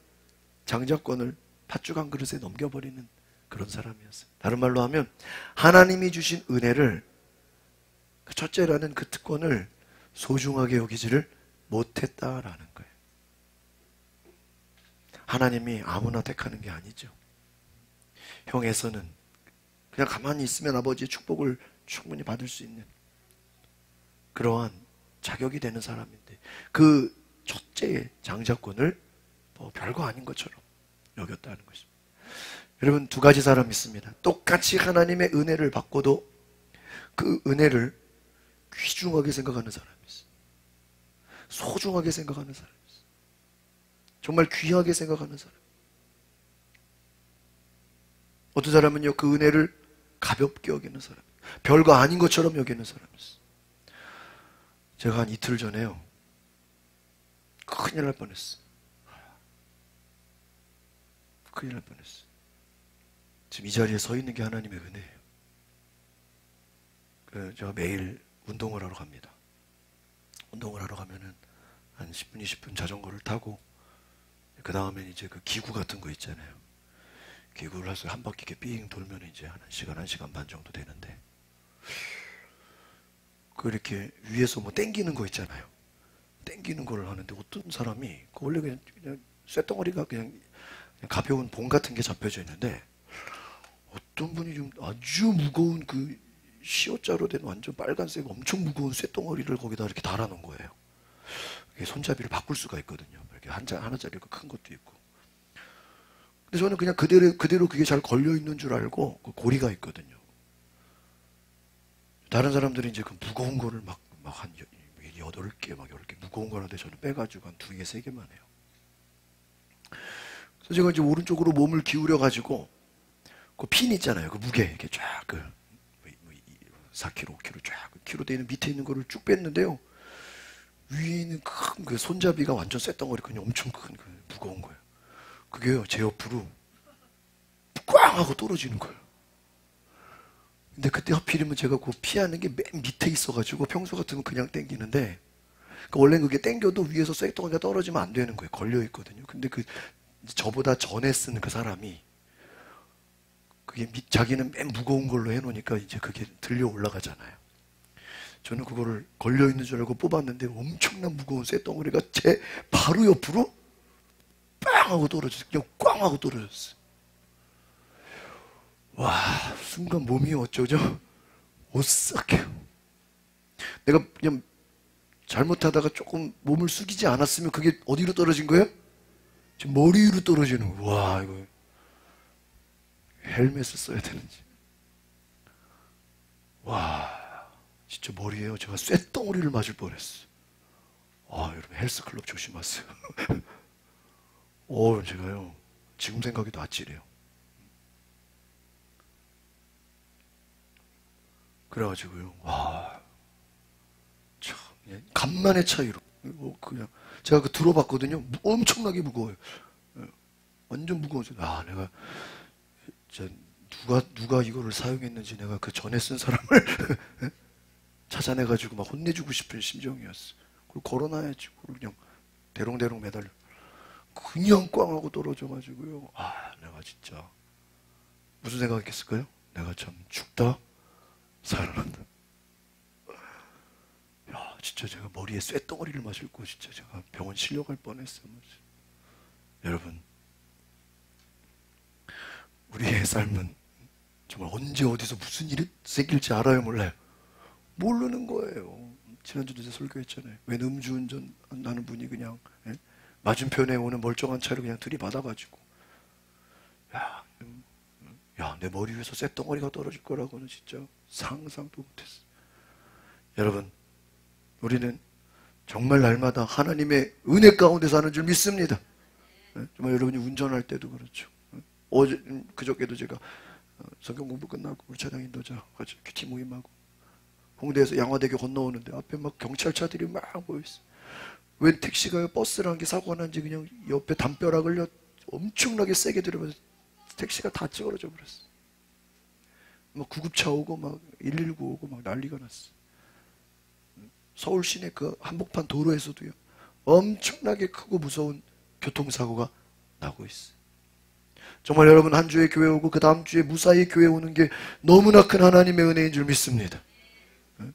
장자권을 팥죽 한 그릇에 넘겨버리는 그런 사람이었어요. 다른 말로 하면 하나님이 주신 은혜를, 그 첫째라는 그 특권을 소중하게 여기지를 못했다라는 거예요. 하나님이 아무나 택하는 게 아니죠. 형 에서는 그냥 가만히 있으면 아버지의 축복을 충분히 받을 수 있는 그러한 자격이 되는 사람인데 그 첫째의 장자권을 뭐 별거 아닌 것처럼 여겼다는 것입니다. 여러분, 두 가지 사람이 있습니다. 똑같이 하나님의 은혜를 받고도 그 은혜를 귀중하게 생각하는 사람이 있어요. 소중하게 생각하는 사람이 있어요. 정말 귀하게 생각하는 사람. 어떤 사람은요, 그 은혜를 가볍게 여기는 사람, 별거 아닌 것처럼 여기는 사람이 있어요. 제가 한 이틀 전에요, 큰일 날 뻔했어요. 큰일 날 뻔했어요. 지금 이 자리에 서 있는 게 하나님의 은혜예요. 제가 매일 운동을 하러 갑니다. 운동을 하러 가면은 한 10분, 20분 자전거를 타고 그 다음에 이제 그 기구 같은 거 있잖아요. 기구를 해서 한 바퀴 이렇게 삥 돌면 이제 한 1시간, 1시간 반 정도 되는데, 이렇게 위에서 뭐 땡기는 거 있잖아요. 땡기는 거를 하는데 어떤 사람이 원래 그냥 쇳덩어리가 그냥 가벼운 봉 같은 게 잡혀져 있는데 어떤 분이 좀 아주 무거운 그 시옷자로 된 완전 빨간색 엄청 무거운 쇳덩어리를 거기다 이렇게 달아놓은 거예요. 손잡이를 바꿀 수가 있거든요. 이렇게 하나짜리 큰 것도 있고. 근데 저는 그냥 그대로 그게 잘 걸려 있는 줄 알고 그 고리가 있거든요. 다른 사람들이 이제 그 무거운 거를 막 한 8개, 막 10개 무거운 거라는데 저는 빼가지고 한 2개, 3개만 해요. 그래서 제가 이제 오른쪽으로 몸을 기울여가지고 그 핀 있잖아요. 그 무게 이렇게 쫙 4kg, 5kg 쫙 키로 돼 있는 밑에 있는 거를 쭉 뺐는데요. 위에 있는 큰 그 손잡이가 완전 쇳덩어리 그냥 엄청 큰 그 무거운 거예요. 그게요, 제 옆으로 꽝 하고 떨어지는 거예요. 근데 그때 하필이면 제가 그 피하는 게 맨 밑에 있어가지고 평소 같으면 그냥 땡기는데 그러니까 원래 그게 땡겨도 위에서 쇳덩어리가 떨어지면 안 되는 거예요. 걸려 있거든요. 근데 그 저보다 전에 쓴 그 사람이 그게 자기는 맨 무거운 걸로 해놓으니까 이제 그게 들려 올라가잖아요. 저는 그거를 걸려 있는 줄 알고 뽑았는데 엄청난 무거운 쇳덩어리가 제 바로 옆으로 빵 하고 떨어졌어요. 그냥 꽝 하고 떨어졌어요. 와, 순간 몸이 어쩌죠? 오싹해요. 내가 그냥 잘못하다가 조금 몸을 숙이지 않았으면 그게 어디로 떨어진 거예요? 지금 머리 위로 떨어지는 거예요. 와, 이거 헬멧을 써야 되는지. 와, 진짜 머리에요. 제가 쇳덩어리를 맞을 뻔했어요. 아, 여러분 헬스클럽 조심하세요. 제가요 지금 생각해도 아찔해요. 그래가지고요, 와, 참, 간만의 차이로 그냥 제가 그 들어봤거든요. 엄청나게 무거워요. 완전 무거워서 내가 진짜 누가 이거를 사용했는지 내가 그 전에 쓴 사람을 찾아내가지고 막 혼내주고 싶은 심정이었어. 그리고 걸어놔야지. 그냥 대롱대롱 매달려. 그냥 꽝 하고 떨어져가지고요. 내가 진짜 무슨 생각했을까요? 내가 참 죽다 살아난다. 야, 진짜 제가 머리에 쇳덩어리를 맞을 거 진짜 제가 병원 실려갈 뻔했어요. 여러분, 우리의 삶은 정말 언제 어디서 무슨 일이 생길지 알아요, 몰라요? 모르는 거예요. 지난주도 제가 설교했잖아요. 웬 음주운전 하는 분이 그냥 맞은편에 오는 멀쩡한 차를 그냥 들이받아가지고 내 머리 위에서 쇳덩어리가 떨어질 거라고는 진짜 상상도 못했어요. 여러분, 우리는 정말 날마다 하나님의 은혜 가운데 사는 줄 믿습니다. 정말 여러분이 운전할 때도 그렇죠. 그저께도 제가 성경 공부 끝나고 우리 차장 인도자 같이 큐티 모임하고 홍대에서 양화대교 건너오는데 앞에 막 경찰차들이 막 모여있어요. 웬 택시가요, 버스라는 게 사고가 난지 그냥 옆에 담벼락을 엄청나게 세게 들으면서 택시가 다 찌그러져 버렸어. 막 구급차 오고 막 119 오고 막 난리가 났어. 서울 시내 그 한복판 도로에서도요, 엄청나게 크고 무서운 교통사고가 나고 있어. 정말 여러분, 한 주에 교회 오고 그 다음 주에 무사히 교회 오는 게 너무나 큰 하나님의 은혜인 줄 믿습니다.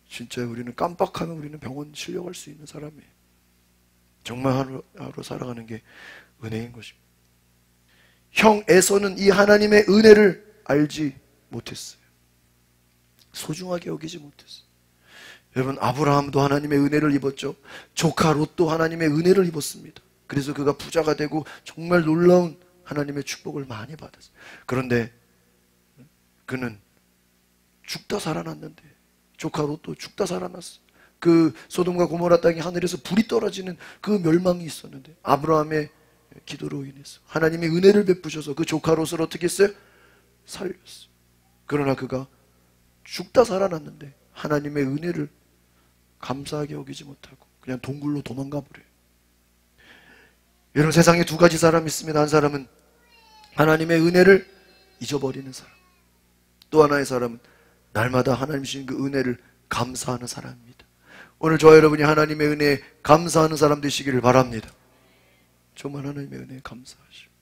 진짜 우리는 깜빡하면 우리는 병원 실려갈 수 있는 사람이에요. 정말 하루하루 살아가는 게 은혜인 것입니다. 형 에서는 이 하나님의 은혜를 알지 못했어요. 소중하게 여기지 못했어요. 여러분, 아브라함도 하나님의 은혜를 입었죠. 조카 롯도 하나님의 은혜를 입었습니다. 그래서 그가 부자가 되고 정말 놀라운 하나님의 축복을 많이 받았어요. 그런데 그는 죽다 살아났는데, 조카 롯도 죽다 살아났어. 그 소돔과 고모라 땅에 하늘에서 불이 떨어지는 그 멸망이 있었는데 아브라함의 기도로 인해서 하나님의 은혜를 베푸셔서 그 조카 롯을 어떻게 했어요? 살렸어요. 그러나 그가 죽다 살아났는데 하나님의 은혜를 감사하게 여기지 못하고 그냥 동굴로 도망가 버려요. 여러분, 세상에 두 가지 사람이 있습니다. 한 사람은 하나님의 은혜를 잊어버리는 사람, 또 하나의 사람은 날마다 하나님 주신 그 은혜를 감사하는 사람입니다. 오늘 저와 여러분이 하나님의 은혜에 감사하는 사람 되시기를 바랍니다. 정말 하나님의 은혜에 감사하시고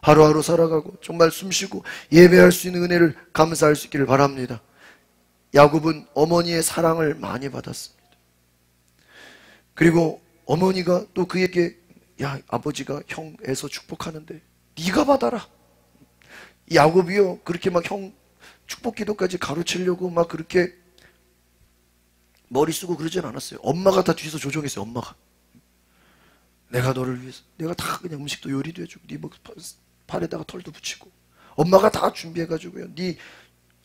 하루하루 살아가고 정말 숨쉬고 예배할 수 있는 은혜를 감사할 수 있기를 바랍니다. 야곱은 어머니의 사랑을 많이 받았습니다. 그리고 어머니가 또 그에게 아버지가 형 에서 축복하는데 네가 받아라. 야곱이요, 그렇게 막 형 축복 기도까지 가로채려고 막 그렇게 머리 쓰고 그러진 않았어요. 엄마가 다 뒤에서 조정했어요. 엄마가. 내가 너를 위해서, 내가 다 그냥 음식도 요리도 해주고 네 팔에다가 털도 붙이고 엄마가 다 준비해가지고요, 네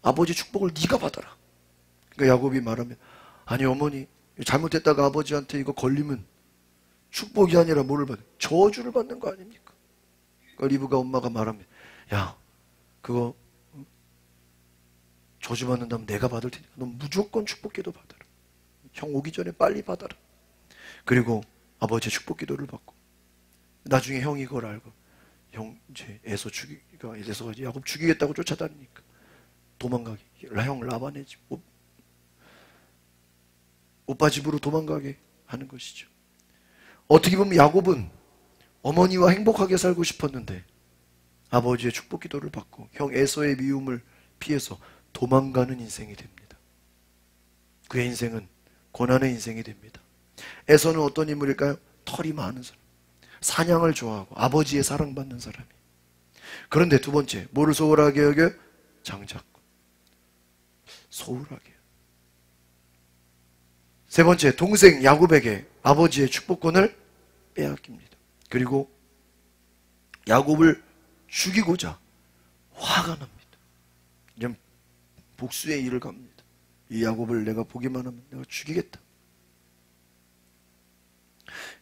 아버지 축복을 네가 받아라. 그러니까 야곱이 말하면, 아니 어머니, 잘못했다가 아버지한테 이거 걸리면 축복이 아니라 뭐를 받아요? 저주를 받는 거 아닙니까? 그러니까 리브가 엄마가 말하면, 야, 그거 저주 받는다면 내가 받을 테니까 넌 무조건 축복 기도 받아라. 형 오기 전에 빨리 받아라. 그리고 아버지의 축복 기도를 받고 나중에 형이 이걸 알고 형 이제 에서 야곱 죽이겠다고 쫓아다니니까 도망가게, 형 라반의 집 오빠 집으로 도망가게 하는 것이죠. 어떻게 보면 야곱은 어머니와 행복하게 살고 싶었는데 아버지의 축복 기도를 받고 형 에서의 미움을 피해서 도망가는 인생이 됩니다. 그의 인생은 고난의 인생이 됩니다. 에서는 어떤 인물일까요? 털이 많은 사람, 사냥을 좋아하고 아버지의 사랑받는 사람이. 그런데 두 번째, 뭐를 소홀하게 여겨? 장자권. 소홀하게. 세 번째, 동생 야곱에게 아버지의 축복권을 빼앗깁니다. 그리고 야곱을 죽이고자 화가 납니다. 이제 복수의 일을 갑니다. 이 야곱을 내가 보기만 하면 내가 죽이겠다.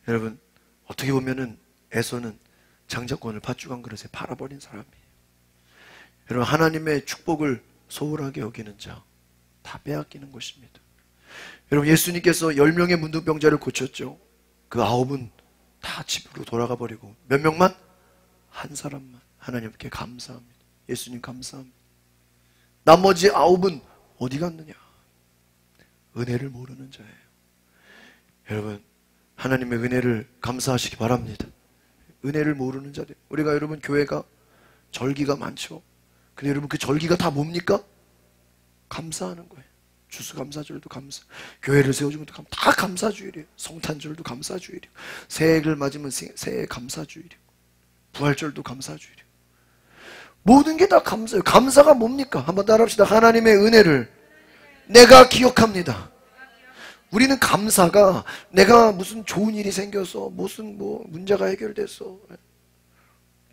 여러분, 어떻게 보면은 에서는 장자권을 팥죽 한 그릇에 팔아버린 사람이에요. 여러분, 하나님의 축복을 소홀하게 여기는 자 다 빼앗기는 것입니다. 여러분, 예수님께서 10명의 문둥병자를 고쳤죠. 그 9은 다 집으로 돌아가 버리고 몇 명만? 한 사람만 하나님께 감사합니다. 예수님 감사합니다. 나머지 9은 어디 갔느냐? 은혜를 모르는 자예요. 여러분, 하나님의 은혜를 감사하시기 바랍니다. 은혜를 모르는 자들. 우리가 여러분 교회가 절기가 많죠. 근데 여러분 그 절기가 다 뭡니까? 감사하는 거예요. 추수감사절도 감사, 교회를 세워주면 다 감사주일이에요. 성탄절도 감사주일이에요. 새해를 맞으면 새해 감사주일이에요. 부활절도 감사주일이에요. 모든 게 다 감사예요. 감사가 뭡니까? 한번 따라합시다. 하나님의 은혜를 내가 기억합니다. 우리는 감사가 내가 무슨 좋은 일이 생겨서 무슨 뭐 문제가 해결돼서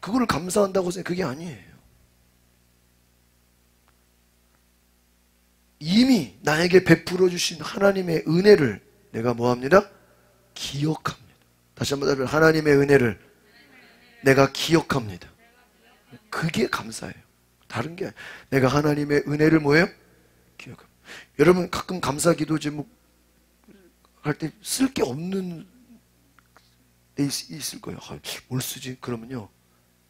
그거를 감사한다고 생각해. 그게 아니에요. 이미 나에게 베풀어 주신 하나님의 은혜를 내가 뭐합니다? 기억합니다. 다시 한번 답변. 하나님의 은혜를 내가 기억합니다. 그게 감사예요. 다른 게 아니에요. 내가 하나님의 은혜를 뭐예요? 기억합니다. 여러분 가끔 감사 기도 제목 할 때 쓸 게 없는 데 있을 거예요. 뭘 쓰지? 그러면요,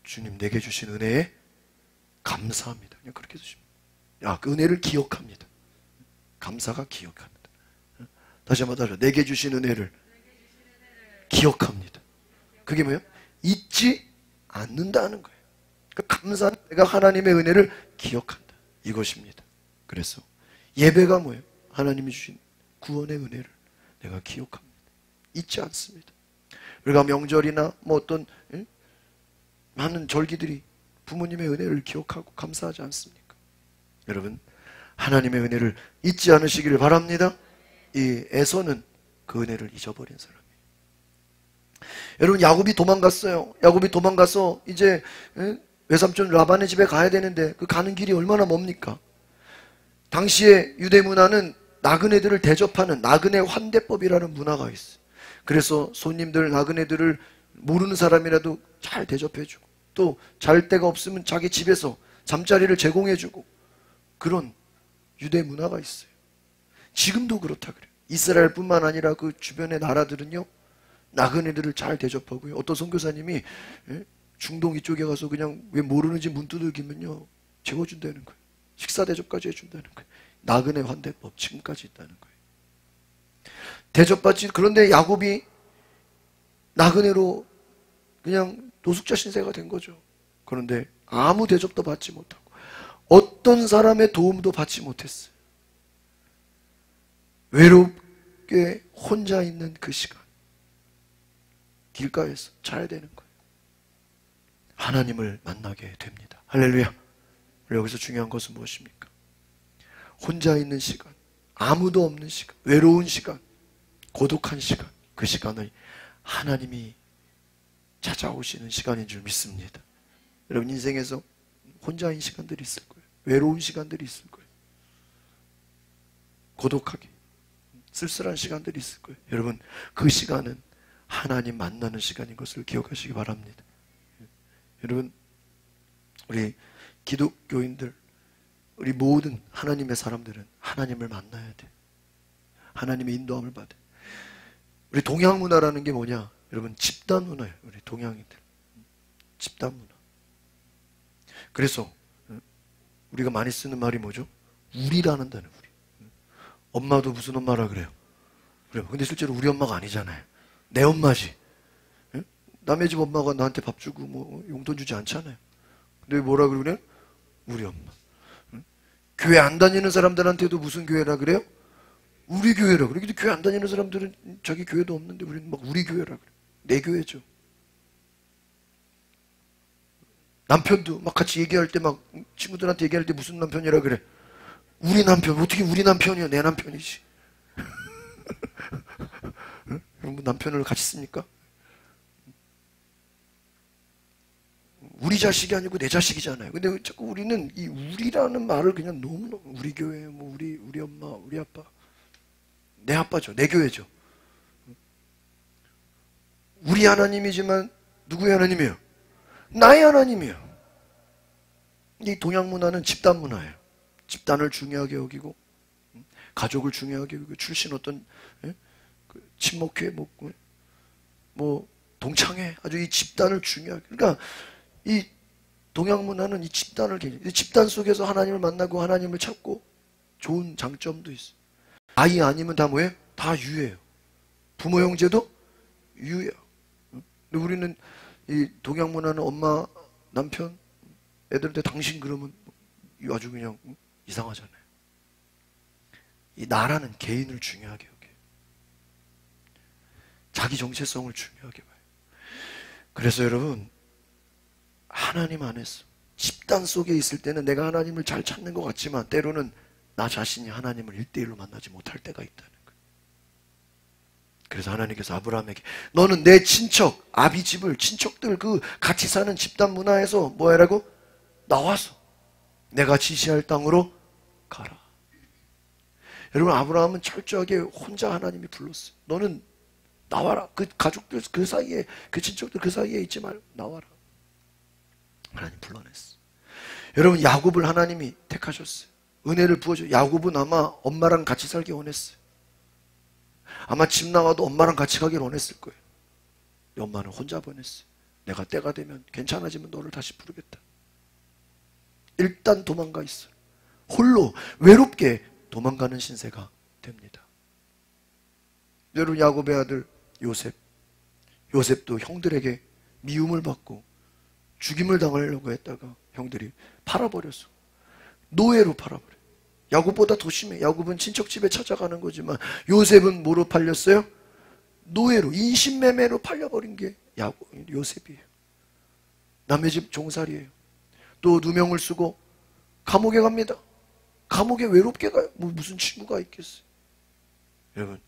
주님 내게 주신 은혜에 감사합니다. 그냥 그렇게 쓰시면, 그 은혜를 기억합니다. 감사가 기억합니다. 다시 한번 따라. 내게 주신 은혜를 기억합니다. 그게 뭐예요? 잊지 않는다는 거예요. 그러니까 감사는 내가 하나님의 은혜를 기억한다. 이것입니다. 그래서 예배가 뭐예요? 하나님이 주신 구원의 은혜를 내가 기억합니다. 잊지 않습니다. 우리가 명절이나 뭐 어떤 많은 절기들이 부모님의 은혜를 기억하고 감사하지 않습니까? 여러분, 하나님의 은혜를 잊지 않으시기를 바랍니다. 이 에서는 그 은혜를 잊어버린 사람이에요. 여러분, 야곱이 도망갔어요. 야곱이 도망가서 이제 외삼촌 라반의 집에 가야 되는데 그 가는 길이 얼마나 멉니까? 당시에 유대 문화는 나그네들을 대접하는 나그네 환대법이라는 문화가 있어요. 그래서 손님들, 나그네들을 모르는 사람이라도 잘 대접해주고 또 잘 데가 없으면 자기 집에서 잠자리를 제공해주고 그런 유대 문화가 있어요. 지금도 그렇다 그래요. 이스라엘뿐만 아니라 그 주변의 나라들은요, 나그네들을 잘 대접하고요. 어떤 선교사님이 중동 이쪽에 가서 그냥 왜 모르는지 문 두들기면요, 재워준다는 거예요. 식사 대접까지 해준다는 거예요. 나그네 환대법 지금까지 있다는 거예요. 대접받지. 그런데 야곱이 나그네로 그냥 노숙자 신세가 된 거죠. 그런데 아무 대접도 받지 못하고 어떤 사람의 도움도 받지 못했어요. 외롭게 혼자 있는 그 시간, 길가에서 자야 되는 거예요. 하나님을 만나게 됩니다. 할렐루야. 여기서 중요한 것은 무엇입니까? 혼자 있는 시간, 아무도 없는 시간, 외로운 시간, 고독한 시간, 그 시간을 하나님이 찾아오시는 시간인 줄 믿습니다. 여러분 인생에서 혼자인 시간들이 있을 거예요. 외로운 시간들이 있을 거예요. 고독하게 쓸쓸한 시간들이 있을 거예요. 여러분 그 시간은 하나님 만나는 시간인 것을 기억하시기 바랍니다. 여러분 우리 기독교인들, 우리 모든 하나님의 사람들은 하나님을 만나야 돼. 하나님의 인도함을 받아. 우리 동양 문화라는 게 뭐냐? 여러분 집단 문화예요. 우리 동양인들 집단 문화. 그래서 우리가 많이 쓰는 말이 뭐죠? 우리라는 단어. 우리. 엄마도 무슨 엄마라 그래요? 우리 엄마. 근데 실제로 우리 엄마가 아니잖아요. 내 엄마지. 예? 남의 집 엄마가 나한테 밥 주고 뭐 용돈 주지 않잖아요. 근데 뭐라 그러냐? 우리 엄마. 응? 교회 안 다니는 사람들한테도 무슨 교회라 그래요? 우리 교회라 그래. 근데 교회 안 다니는 사람들은 자기 교회도 없는데 우리는 막 우리 교회라 그래. 내 교회죠. 남편도 막 같이 얘기할 때 막 친구들한테 얘기할 때 무슨 남편이라 그래? 우리 남편. 어떻게 우리 남편이야? 내 남편이지. 응? 뭐 남편을 같이 씁니까? 우리 자식이 아니고 내 자식이잖아요. 근데 자꾸 우리는 이 우리라는 말을 그냥 너무너무 우리 교회, 뭐 우리 엄마, 우리 아빠. 내 아빠죠. 내 교회죠. 우리 하나님이지만 누구의 하나님이에요? 나의 하나님이에요. 이 동양 문화는 집단 문화예요. 집단을 중요하게 여기고 가족을 중요하게 여기고 출신 어떤 친목회 뭐 동창회 아주 이 집단을 중요하게 그러니까 이 동양 문화는 이 집단을 이 집단 속에서 하나님을 만나고 하나님을 찾고 좋은 장점도 있어요. 아이 아니면 다 뭐예요? 다 유예요. 부모 형제도 유예요. 근데 우리는 이 동양 문화는 엄마, 남편, 애들한테 당신 그러면 아주 그냥 이상하잖아요. 이 나라는 개인을 중요하게 여겨요. 자기 정체성을 중요하게 봐요. 그래서 여러분 하나님 안에서 집단 속에 있을 때는 내가 하나님을 잘 찾는 것 같지만 때로는 나 자신이 하나님을 1대1로 만나지 못할 때가 있다는 거예요. 그래서 하나님께서 아브라함에게 너는 내 친척, 아비 집을 친척들 그 같이 사는 집단 문화에서 뭐 하라고? 나와서 내가 지시할 땅으로 가라. 여러분 아브라함은 철저하게 혼자 하나님이 불렀어요. 너는 나와라. 그 가족들 그 사이에 그 친척들 그 사이에 있지 말고 나와라. 하나님 불러냈어. 여러분 야곱을 하나님이 택하셨어요. 은혜를 부어줘. 야곱은 아마 엄마랑 같이 살기 원했어요. 아마 집 나가도 엄마랑 같이 가길 원했을 거예요. 엄마는 혼자 보냈어요. 내가 때가 되면 괜찮아지면 너를 다시 부르겠다. 일단 도망가 있어요. 홀로 외롭게 도망가는 신세가 됩니다. 여러분 야곱의 아들 요셉. 요셉도 형들에게 미움을 받고 죽임을 당하려고 했다가 형들이 팔아버렸어. 노예로 팔아버려. 야곱보다 더 심해. 야곱은 친척 집에 찾아가는 거지만 요셉은 뭐로 팔렸어요? 노예로, 인신매매로 팔려버린 게 요셉이에요. 남의 집 종살이에요. 또 누명을 쓰고 감옥에 갑니다. 감옥에 외롭게 가요. 무슨 친구가 있겠어요. 여러분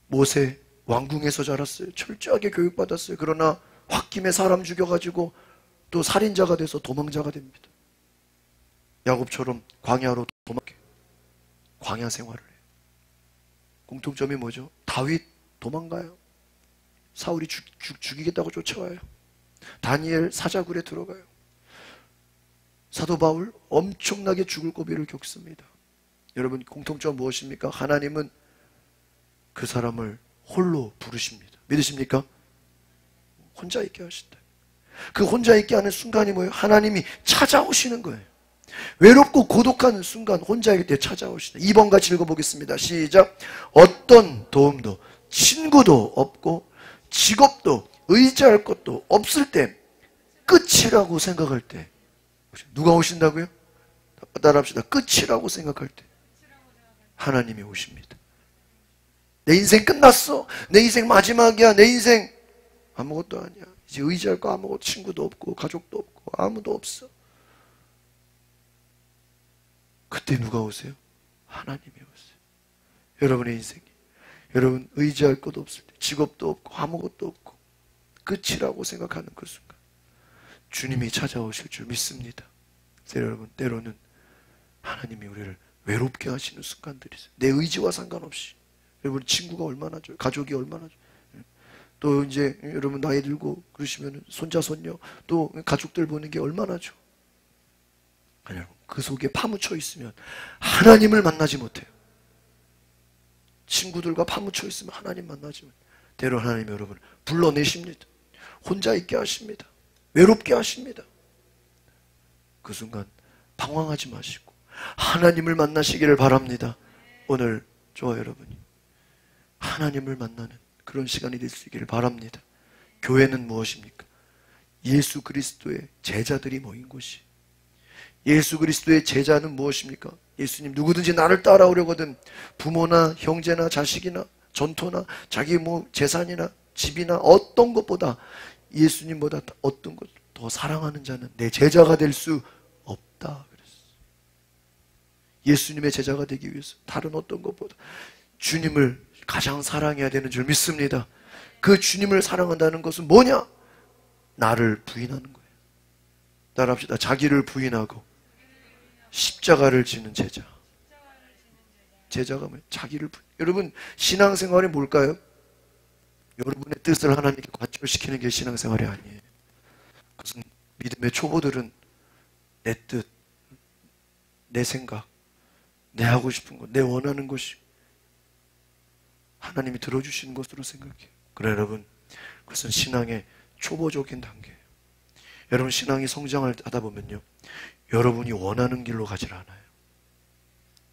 모세 왕궁에서 자랐어요. 철저하게 교육받았어요. 그러나 홧김에 사람 죽여가지고 또 살인자가 돼서 도망자가 됩니다. 야곱처럼 광야로 도망게 광야 생활을 해요. 공통점이 뭐죠? 다윗 도망가요. 사울이 죽이겠다고 쫓아와요. 다니엘 사자굴에 들어가요. 사도 바울 엄청나게 죽을 고비를 겪습니다. 여러분 공통점 무엇입니까? 하나님은 그 사람을 홀로 부르십니다. 믿으십니까? 혼자 있게 하신다. 그 혼자 있게 하는 순간이 뭐예요? 하나님이 찾아오시는 거예요. 외롭고 고독한 순간 혼자 있을 때 찾아오시다. 2번 같이 읽어보겠습니다. 시작. 어떤 도움도 친구도 없고 직업도 의지할 것도 없을 때 끝이라고 생각할 때 누가 오신다고요? 따라합시다. 끝이라고 생각할 때 하나님이 오십니다. 내 인생 끝났어. 내 인생 마지막이야. 내 인생 아무것도 아니야. 이제 의지할 거 아무것도 친구도 없고 가족도 없고 아무도 없어. 그때 누가 오세요? 하나님이 오세요. 여러분의 인생이 여러분 의지할 것도 없을 때 직업도 없고 아무것도 없고 끝이라고 생각하는 그 순간 주님이 찾아오실 줄 믿습니다. 여러분 때로는 하나님이 우리를 외롭게 하시는 순간들이 있어요. 내 의지와 상관없이. 여러분 친구가 얼마나 좋아요. 가족이 얼마나 좋아요. 또 이제 여러분 나이 들고 그러시면 손자 손녀 또 가족들 보는 게 얼마나 좋아. 여러분 그 속에 파묻혀 있으면 하나님을 만나지 못해요. 친구들과 파묻혀 있으면 하나님 만나지 못해요. 때로 하나님 여러분 불러내십니다. 혼자 있게 하십니다. 외롭게 하십니다. 그 순간 방황하지 마시고 하나님을 만나시기를 바랍니다. 오늘 저와 여러분이 하나님을 만나는 그런 시간이 될 수 있기를 바랍니다. 교회는 무엇입니까? 예수 그리스도의 제자들이 모인 곳이. 예수 그리스도의 제자는 무엇입니까? 예수님 누구든지 나를 따라오려거든 부모나 형제나 자식이나 전토나 자기 재산이나 집이나 어떤 것보다 예수님보다 어떤 것 더 사랑하는 자는 내 제자가 될 수 없다 그랬어. 예수님의 제자가 되기 위해서 다른 어떤 것보다 주님을 가장 사랑해야 되는 줄 믿습니다. 그 주님을 사랑한다는 것은 뭐냐? 나를 부인하는 거예요. 따라합시다. 자기를 부인하고 십자가를 지는 제자. 제자가 뭐예요? 자기를 여러분 신앙생활이 뭘까요? 여러분의 뜻을 하나님께 관철시키는 게 신앙생활이 아니에요. 그것은 믿음의 초보들은 내 뜻, 내 생각, 내 하고 싶은 것, 내 원하는 것이 하나님이 들어주시는 것으로 생각해요. 그래 여러분, 그것은 신앙의 초보적인 단계예요. 여러분 신앙이 성장하다 보면요, 여러분이 원하는 길로 가질 않아요.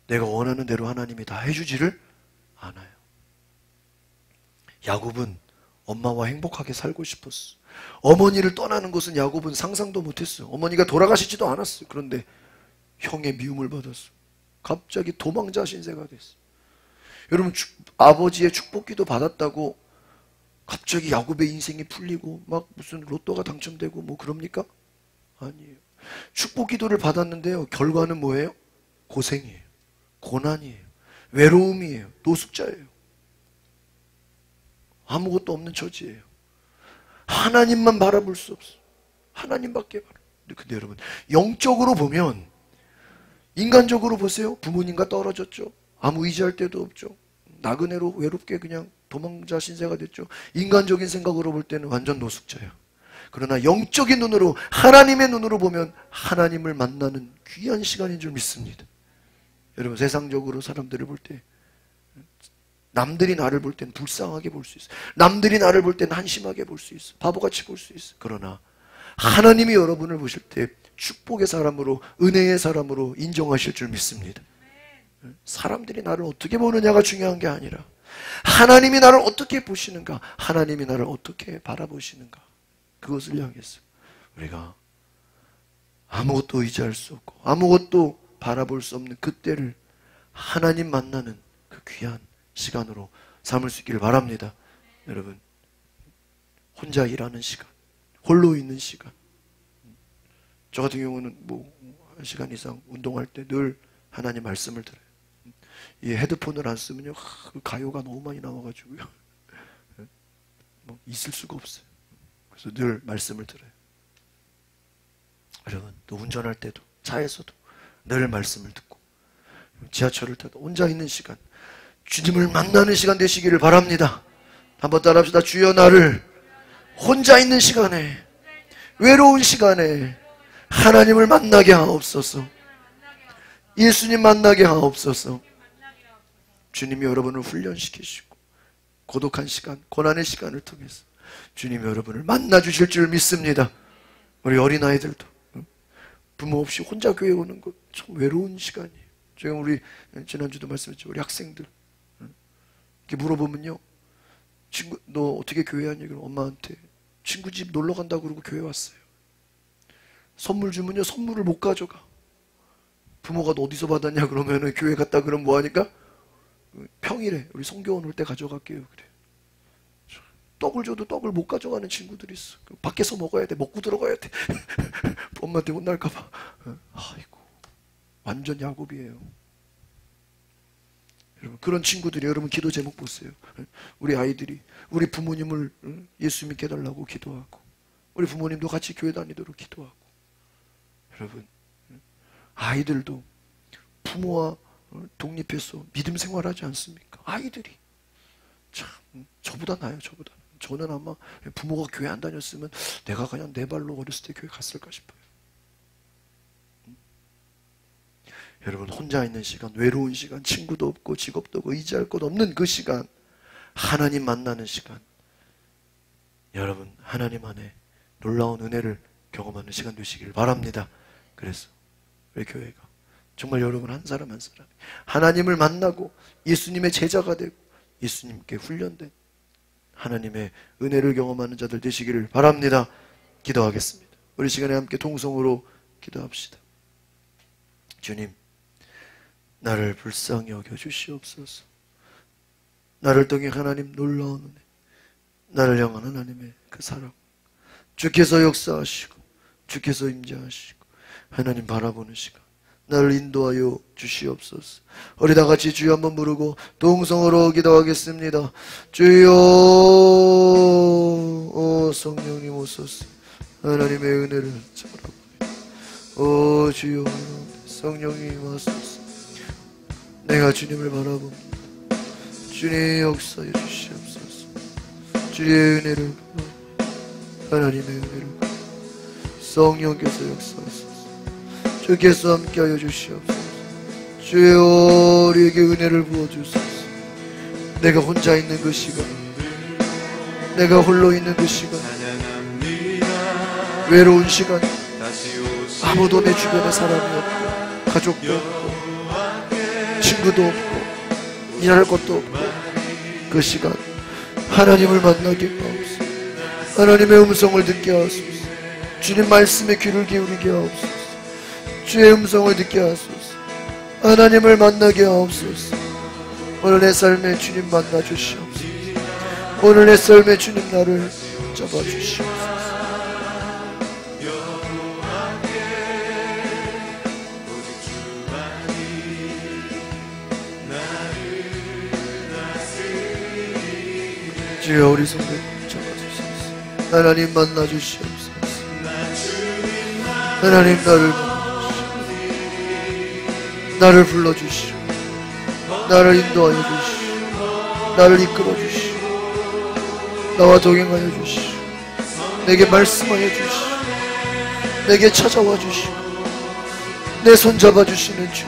내가 원하는 대로 하나님이 다 해주지를 않아요. 야곱은 엄마와 행복하게 살고 싶었어. 어머니를 떠나는 것은 야곱은 상상도 못했어요. 어머니가 돌아가시지도 않았어요. 그런데 형의 미움을 받았어. 갑자기 도망자 신세가 됐어. 여러분 아버지의 축복기도 받았다고 갑자기 야곱의 인생이 풀리고 막 무슨 로또가 당첨되고 뭐 그럽니까? 아니에요. 축복기도를 받았는데요, 결과는 뭐예요? 고생이에요. 고난이에요. 외로움이에요. 노숙자예요. 아무것도 없는 처지예요. 하나님만 바라볼 수 없어. 하나님밖에 바라. 근데 여러분 영적으로 보면, 인간적으로 보세요. 부모님과 떨어졌죠. 아무 의지할 데도 없죠. 나그네로 외롭게 그냥 도망자 신세가 됐죠. 인간적인 생각으로 볼 때는 완전 노숙자예요. 그러나 영적인 눈으로, 하나님의 눈으로 보면 하나님을 만나는 귀한 시간인 줄 믿습니다. 여러분 세상적으로 사람들을 볼 때, 남들이 나를 볼 때는 불쌍하게 볼 수 있어. 남들이 나를 볼 때는 한심하게 볼 수 있어. 바보같이 볼 수 있어. 그러나 하나님이 여러분을 보실 때 축복의 사람으로, 은혜의 사람으로 인정하실 줄 믿습니다. 사람들이 나를 어떻게 보느냐가 중요한 게 아니라 하나님이 나를 어떻게 보시는가, 하나님이 나를 어떻게 바라보시는가, 그것을 향해서 우리가 아무것도 의지할 수 없고 아무것도 바라볼 수 없는 그때를 하나님 만나는 그 귀한 시간으로 삼을 수 있기를 바랍니다. 여러분 혼자 일하는 시간, 홀로 있는 시간, 저 같은 경우는 뭐 1시간 이상 운동할 때 늘 하나님 말씀을 들어요. 이 헤드폰을 안 쓰면요, 가요가 너무 많이 나와가지고요, 뭐 있을 수가 없어요. 그래서 늘 말씀을 들어요. 여러분 또 운전할 때도, 차에서도 늘 말씀을 듣고, 지하철을 타도 혼자 있는 시간, 주님을 만나는 시간 되시기를 바랍니다. 한번 따라합시다. 주여 나를 혼자 있는 시간에, 외로운 시간에 하나님을 만나게 하옵소서. 예수님 만나게 하옵소서. 주님이 여러분을 훈련시키시고 고독한 시간, 고난의 시간을 통해서 주님이 여러분을 만나 주실 줄 믿습니다. 우리 어린아이들도 부모 없이 혼자 교회 오는 것 참 외로운 시간이에요. 제가 우리 지난주도 말씀했죠. 우리 학생들 이렇게 물어보면요, 친구 너 어떻게 교회 왔니? 그럼 엄마한테 친구 집 놀러 간다고 그러고 교회 왔어요. 선물 주면요, 선물을 못 가져가. 부모가 너 어디서 받았냐 그러면은 교회 갔다 그러면 뭐 하니까? 평일에 우리 성교원 올 때 가져갈게요 그래. 떡을 줘도 떡을 못 가져가는 친구들이 있어. 밖에서 먹어야 돼. 먹고 들어가야 돼. 엄마한테 혼날까봐. 아이고, 완전 야곱이에요. 여러분 그런 친구들이, 여러분 기도 제목 보세요. 우리 아이들이 우리 부모님을 예수 믿게 해달라고 기도하고, 우리 부모님도 같이 교회 다니도록 기도하고, 여러분 아이들도 부모와 독립해서 믿음 생활하지 않습니까? 아이들이 참 저보다 나아요. 저보다. 저는 아마 부모가 교회 안 다녔으면 내가 그냥 내 발로 어렸을 때 교회 갔을까 싶어요. 여러분 혼자 있는 시간, 외로운 시간, 친구도 없고 직업도 없고 의지할 것 없는 그 시간, 하나님 만나는 시간, 여러분 하나님 안에 놀라운 은혜를 경험하는 시간 되시길 바랍니다. 그래서 우리 교회가 정말 여러분 한 사람 한 사람이 하나님을 만나고 예수님의 제자가 되고 예수님께 훈련된 하나님의 은혜를 경험하는 자들 되시기를 바랍니다. 기도하겠습니다. 우리 시간에 함께 통성으로 기도합시다. 주님, 나를 불쌍히 여겨 주시옵소서. 나를 통해 하나님 놀라운 은혜, 나를 향한 하나님의 그 사랑, 주께서 역사하시고 주께서 임재하시고 하나님 바라보는 시간, 나를 인도하여 주시옵소서. 우리 다 같이 주여 한번 부르고 동성으로 기도하겠습니다. 주여, 오 성령님 오소서. 하나님의 은혜를 바라봅니다. 오 주여, 성령님 와소서. 내가 주님을 바라봅니다. 주님 역사해 주시옵소서. 주의 은혜를, 하나님의 은혜를, 성령께서 역사하소서. 주께서 함께하여 주시옵소서. 주여, 우리에게 은혜를 부어주소서. 내가 혼자 있는 그 시간, 내가 홀로 있는 그 시간, 외로운 시간, 아무도 내 주변에 사람이 없고, 가족도 없고, 친구도 없고, 일할 것도 없고, 그 시간 하나님을 만나게 하옵소서. 하나님의 음성을 듣게 하소서. 주님 말씀에 귀를 기울이게 하옵소서. 주의 음성을 듣게 하소서. 하나님을 만나게 하옵소서. 오늘 내 삶에 주님 만나 주시옵소서. 오늘 내 삶에 주님 나를 잡아 주시옵소서. 주여, 우리 손을 잡아주시옵소서. 하나님 만나 주시옵소서. 하나님 나를 만나 주시옵소서. 나를 불러주시오. 나를 인도하여 주시오. 나를 이끌어 주시오. 나와 동행하여 주시오. 내게 말씀하여 주시오. 내게 찾아와 주시오. 내 손 잡아주시는 주,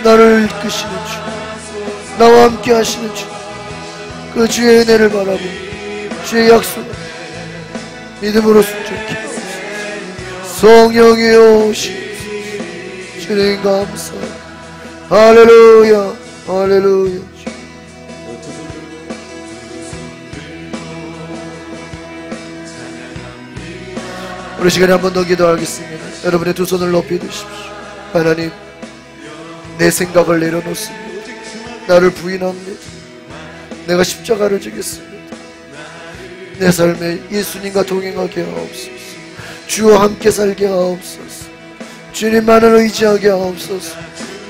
나를 이끄시는 주, 나와 함께 하시는 주, 그 주의 은혜를 바라보 주의 약속을 믿음으로 순종케 하옵소서. 성령이여 오시옵소서. 주님 감사합니다. 할렐루야, 할렐루야. 우리 시간에 한 번 더 기도하겠습니다. 여러분의 두 손을 높이 드십시오. 하나님, 내 생각을 내려놓습니다. 나를 부인합니다. 내가 십자가를 지겠습니다. 내 삶에 예수님과 동행하게 하옵소서. 주와 함께 살게 하옵소서. 주님만을 의지하게 하옵소서.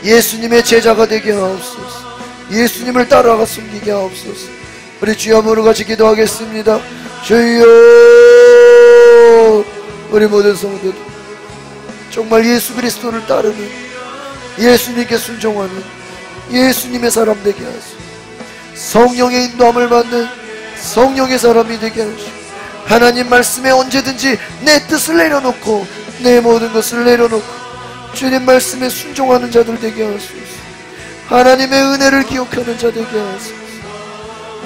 예수님의 제자가 되게 하옵소서. 예수님을 따라가 숨기게 하옵소서. 우리 주여 한번 같이 기도하겠습니다. 주여, 우리 모든 성도들 정말 예수 그리스도를 따르는, 예수님께 순종하는 예수님의 사람 되게 하소서. 성령의 인도함을 받는 성령의 사람이 되게 하시고, 하나님 말씀에 언제든지 내 뜻을 내려놓고 내 모든 것을 내려놓고 주님 말씀에 순종하는 자들 되게 하소서. 하나님의 은혜를 기억하는 자 되게 하소서.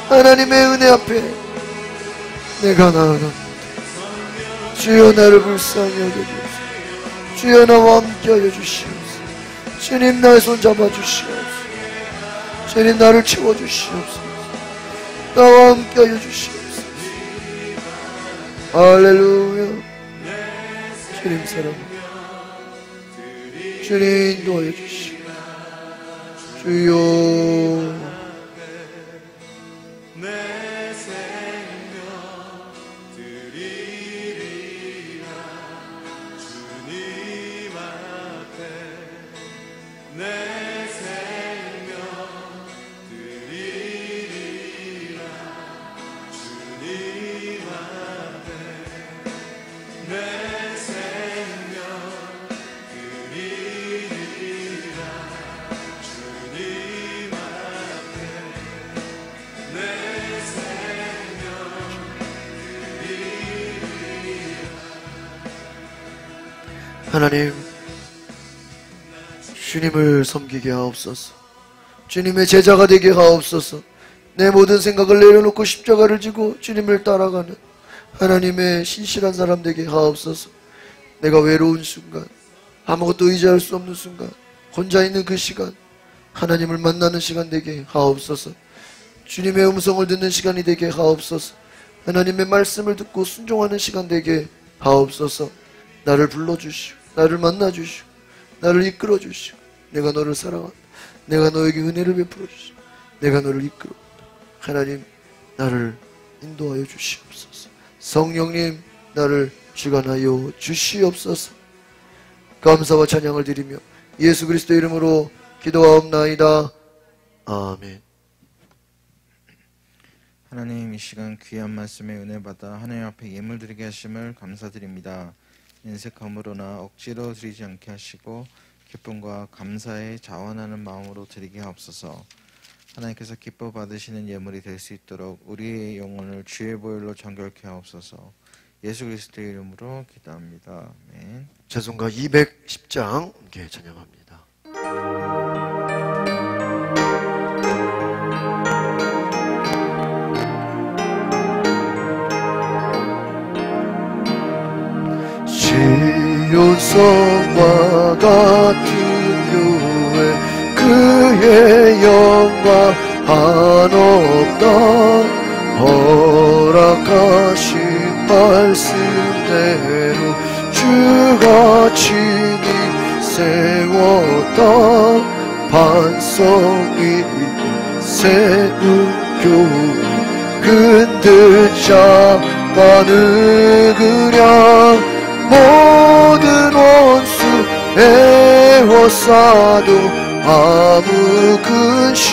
하나님의 은혜 앞에 내가 나아갑니다. 주여, 나를 불쌍히 여겨주옵소서. 주여, 나와 함께하여 주시옵소서. 주님, 나의 손 잡아주시옵소서. 주님, 나를 채워주시옵소서. 나와 함께하여 주시옵소서. 할렐루야. 주님 사랑합니다. 주님 인도하여 주시옵소서. 주여, 하나님, 주님을 섬기게 하옵소서. 주님의 제자가 되게 하옵소서. 내 모든 생각을 내려놓고 십자가를 지고 주님을 따라가는 하나님의 신실한 사람 되게 하옵소서. 내가 외로운 순간, 아무것도 의지할 수 없는 순간, 혼자 있는 그 시간, 하나님을 만나는 시간 되게 하옵소서. 주님의 음성을 듣는 시간이 되게 하옵소서. 하나님의 말씀을 듣고 순종하는 시간 되게 하옵소서. 나를 불러주시오. 나를 만나주시오. 나를 이끌어주시오. 내가 너를 사랑한다. 내가 너에게 은혜를 베풀어 주시오. 내가 너를 이끌어. 하나님, 나를 인도하여 주시옵소서. 성령님, 나를 주관하여 주시옵소서. 감사와 찬양을 드리며 예수 그리스도 이름으로 기도하옵나이다. 아멘. 하나님, 이 시간 귀한 말씀에 은혜 받아 하나님 앞에 예물 드리게 하심을 감사드립니다. 인색함으로나 억지로 드리지 않게 하시고 기쁨과 감사에 자원하는 마음으로 드리게 하옵소서. 하나님께서 기뻐 받으시는 예물이 될 수 있도록 우리의 영혼을 주의 보혈로 정결케 하옵소서. 예수 그리스도의 이름으로 기도합니다. 아멘. 찬송가 210장 함께 찬양합니다. 시온성과 같은 교회 그의 영광 한없다. 허락하신 말씀대로 주가 친히 세웠다. 반성이 세운 교회 흔들자 많으그냥 모든 원수 애워싸도 아무 근심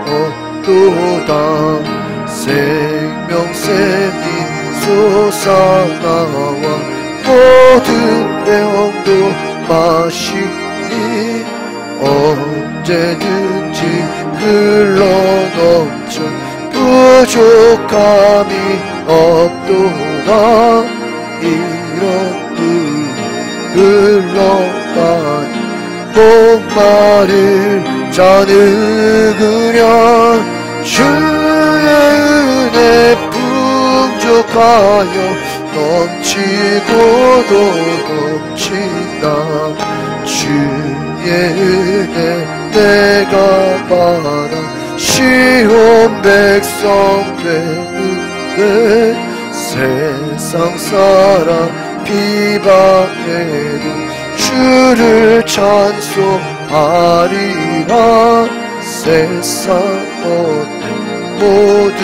없도다. 생명샘이 솟아나와 모든 병도 마시니 언제든지 흘러넘쳐 부족함이 없도다. 이런 흘러가니 목마를 자는 그냥 주의 은혜 풍족하여 넘치고도 넘친다. 주의 은혜 내가 받아 시온 백성 되는데 세상 사람 비방해도 주를 찬송하리라. 세상 어떤 모든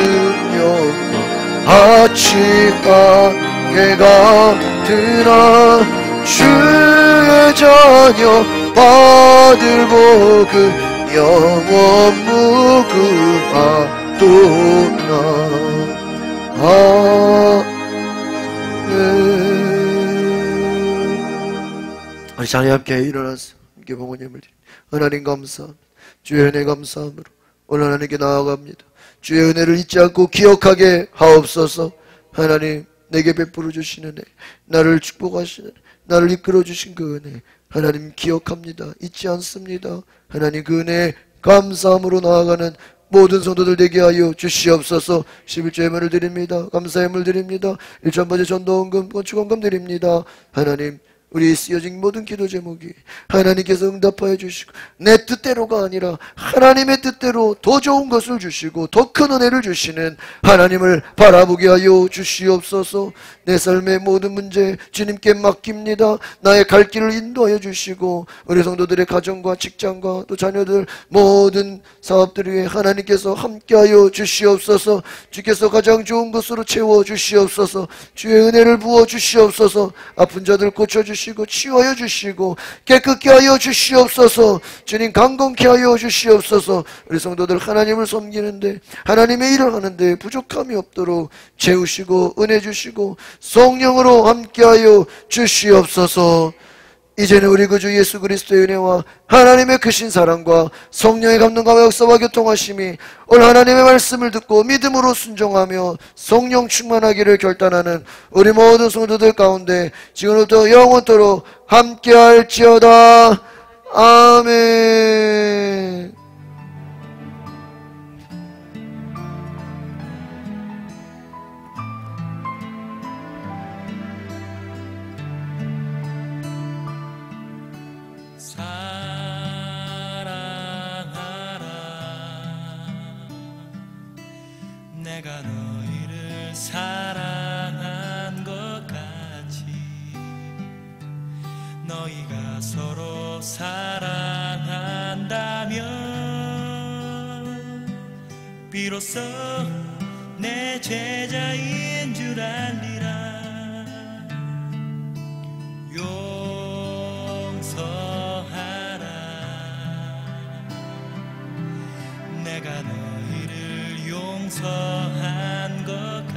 영광 아침 안개가 드나 주의 자녀 받을 복은 영원 무궁하도다. 우리 자리 함께 일어나서 함께 봉헌예물 드립니다. 하나님 감사합니다. 주의 은혜 감사함으로 오늘 하나님께 나아갑니다. 주의 은혜를 잊지 않고 기억하게 하옵소서. 하나님, 내게 베풀어 주시는 은혜, 나를 축복하시는 은혜, 나를 이끌어 주신 그 은혜 하나님 기억합니다. 잊지 않습니다. 하나님 그 은혜 감사함으로 나아가는 모든 성도들 되게 하여 주시옵소서. 11조 예물을 드립니다. 감사 예물 드립니다. 1천번째 전도원금, 건축원금 드립니다. 하나님, 우리 쓰여진 모든 기도 제목이 하나님께서 응답하여 주시고 내 뜻대로가 아니라 하나님의 뜻대로 더 좋은 것을 주시고 더 큰 은혜를 주시는 하나님을 바라보게 하여 주시옵소서. 내 삶의 모든 문제 주님께 맡깁니다. 나의 갈 길을 인도하여 주시고 우리 성도들의 가정과 직장과 또 자녀들 모든 사업들 위해 하나님께서 함께하여 주시옵소서. 주께서 가장 좋은 것으로 채워 주시옵소서. 주의 은혜를 부어 주시옵소서. 아픈 자들 고쳐주시고 치유하여 주시고 깨끗게 하여 주시옵소서. 주님 강건케 하여 주시옵소서. 우리 성도들 하나님을 섬기는데 하나님의 일을 하는데 부족함이 없도록 채우시고 은혜 주시고 성령으로 함께하여 주시옵소서. 이제는 우리 구주 예수 그리스도의 은혜와 하나님의 크신 사랑과 성령의 감동과 역사와 교통하심이 오늘 하나님의 말씀을 듣고 믿음으로 순종하며 성령 충만하기를 결단하는 우리 모든 성도들 가운데 지금부터 영원토록 함께할지어다. 아멘. 사랑하라 내가 너희를 사랑한 것 같이 너희가 서로 사랑한다면 비로소 내 제자인 줄 알리라. 용서하라. 내가 너희를 용서한 것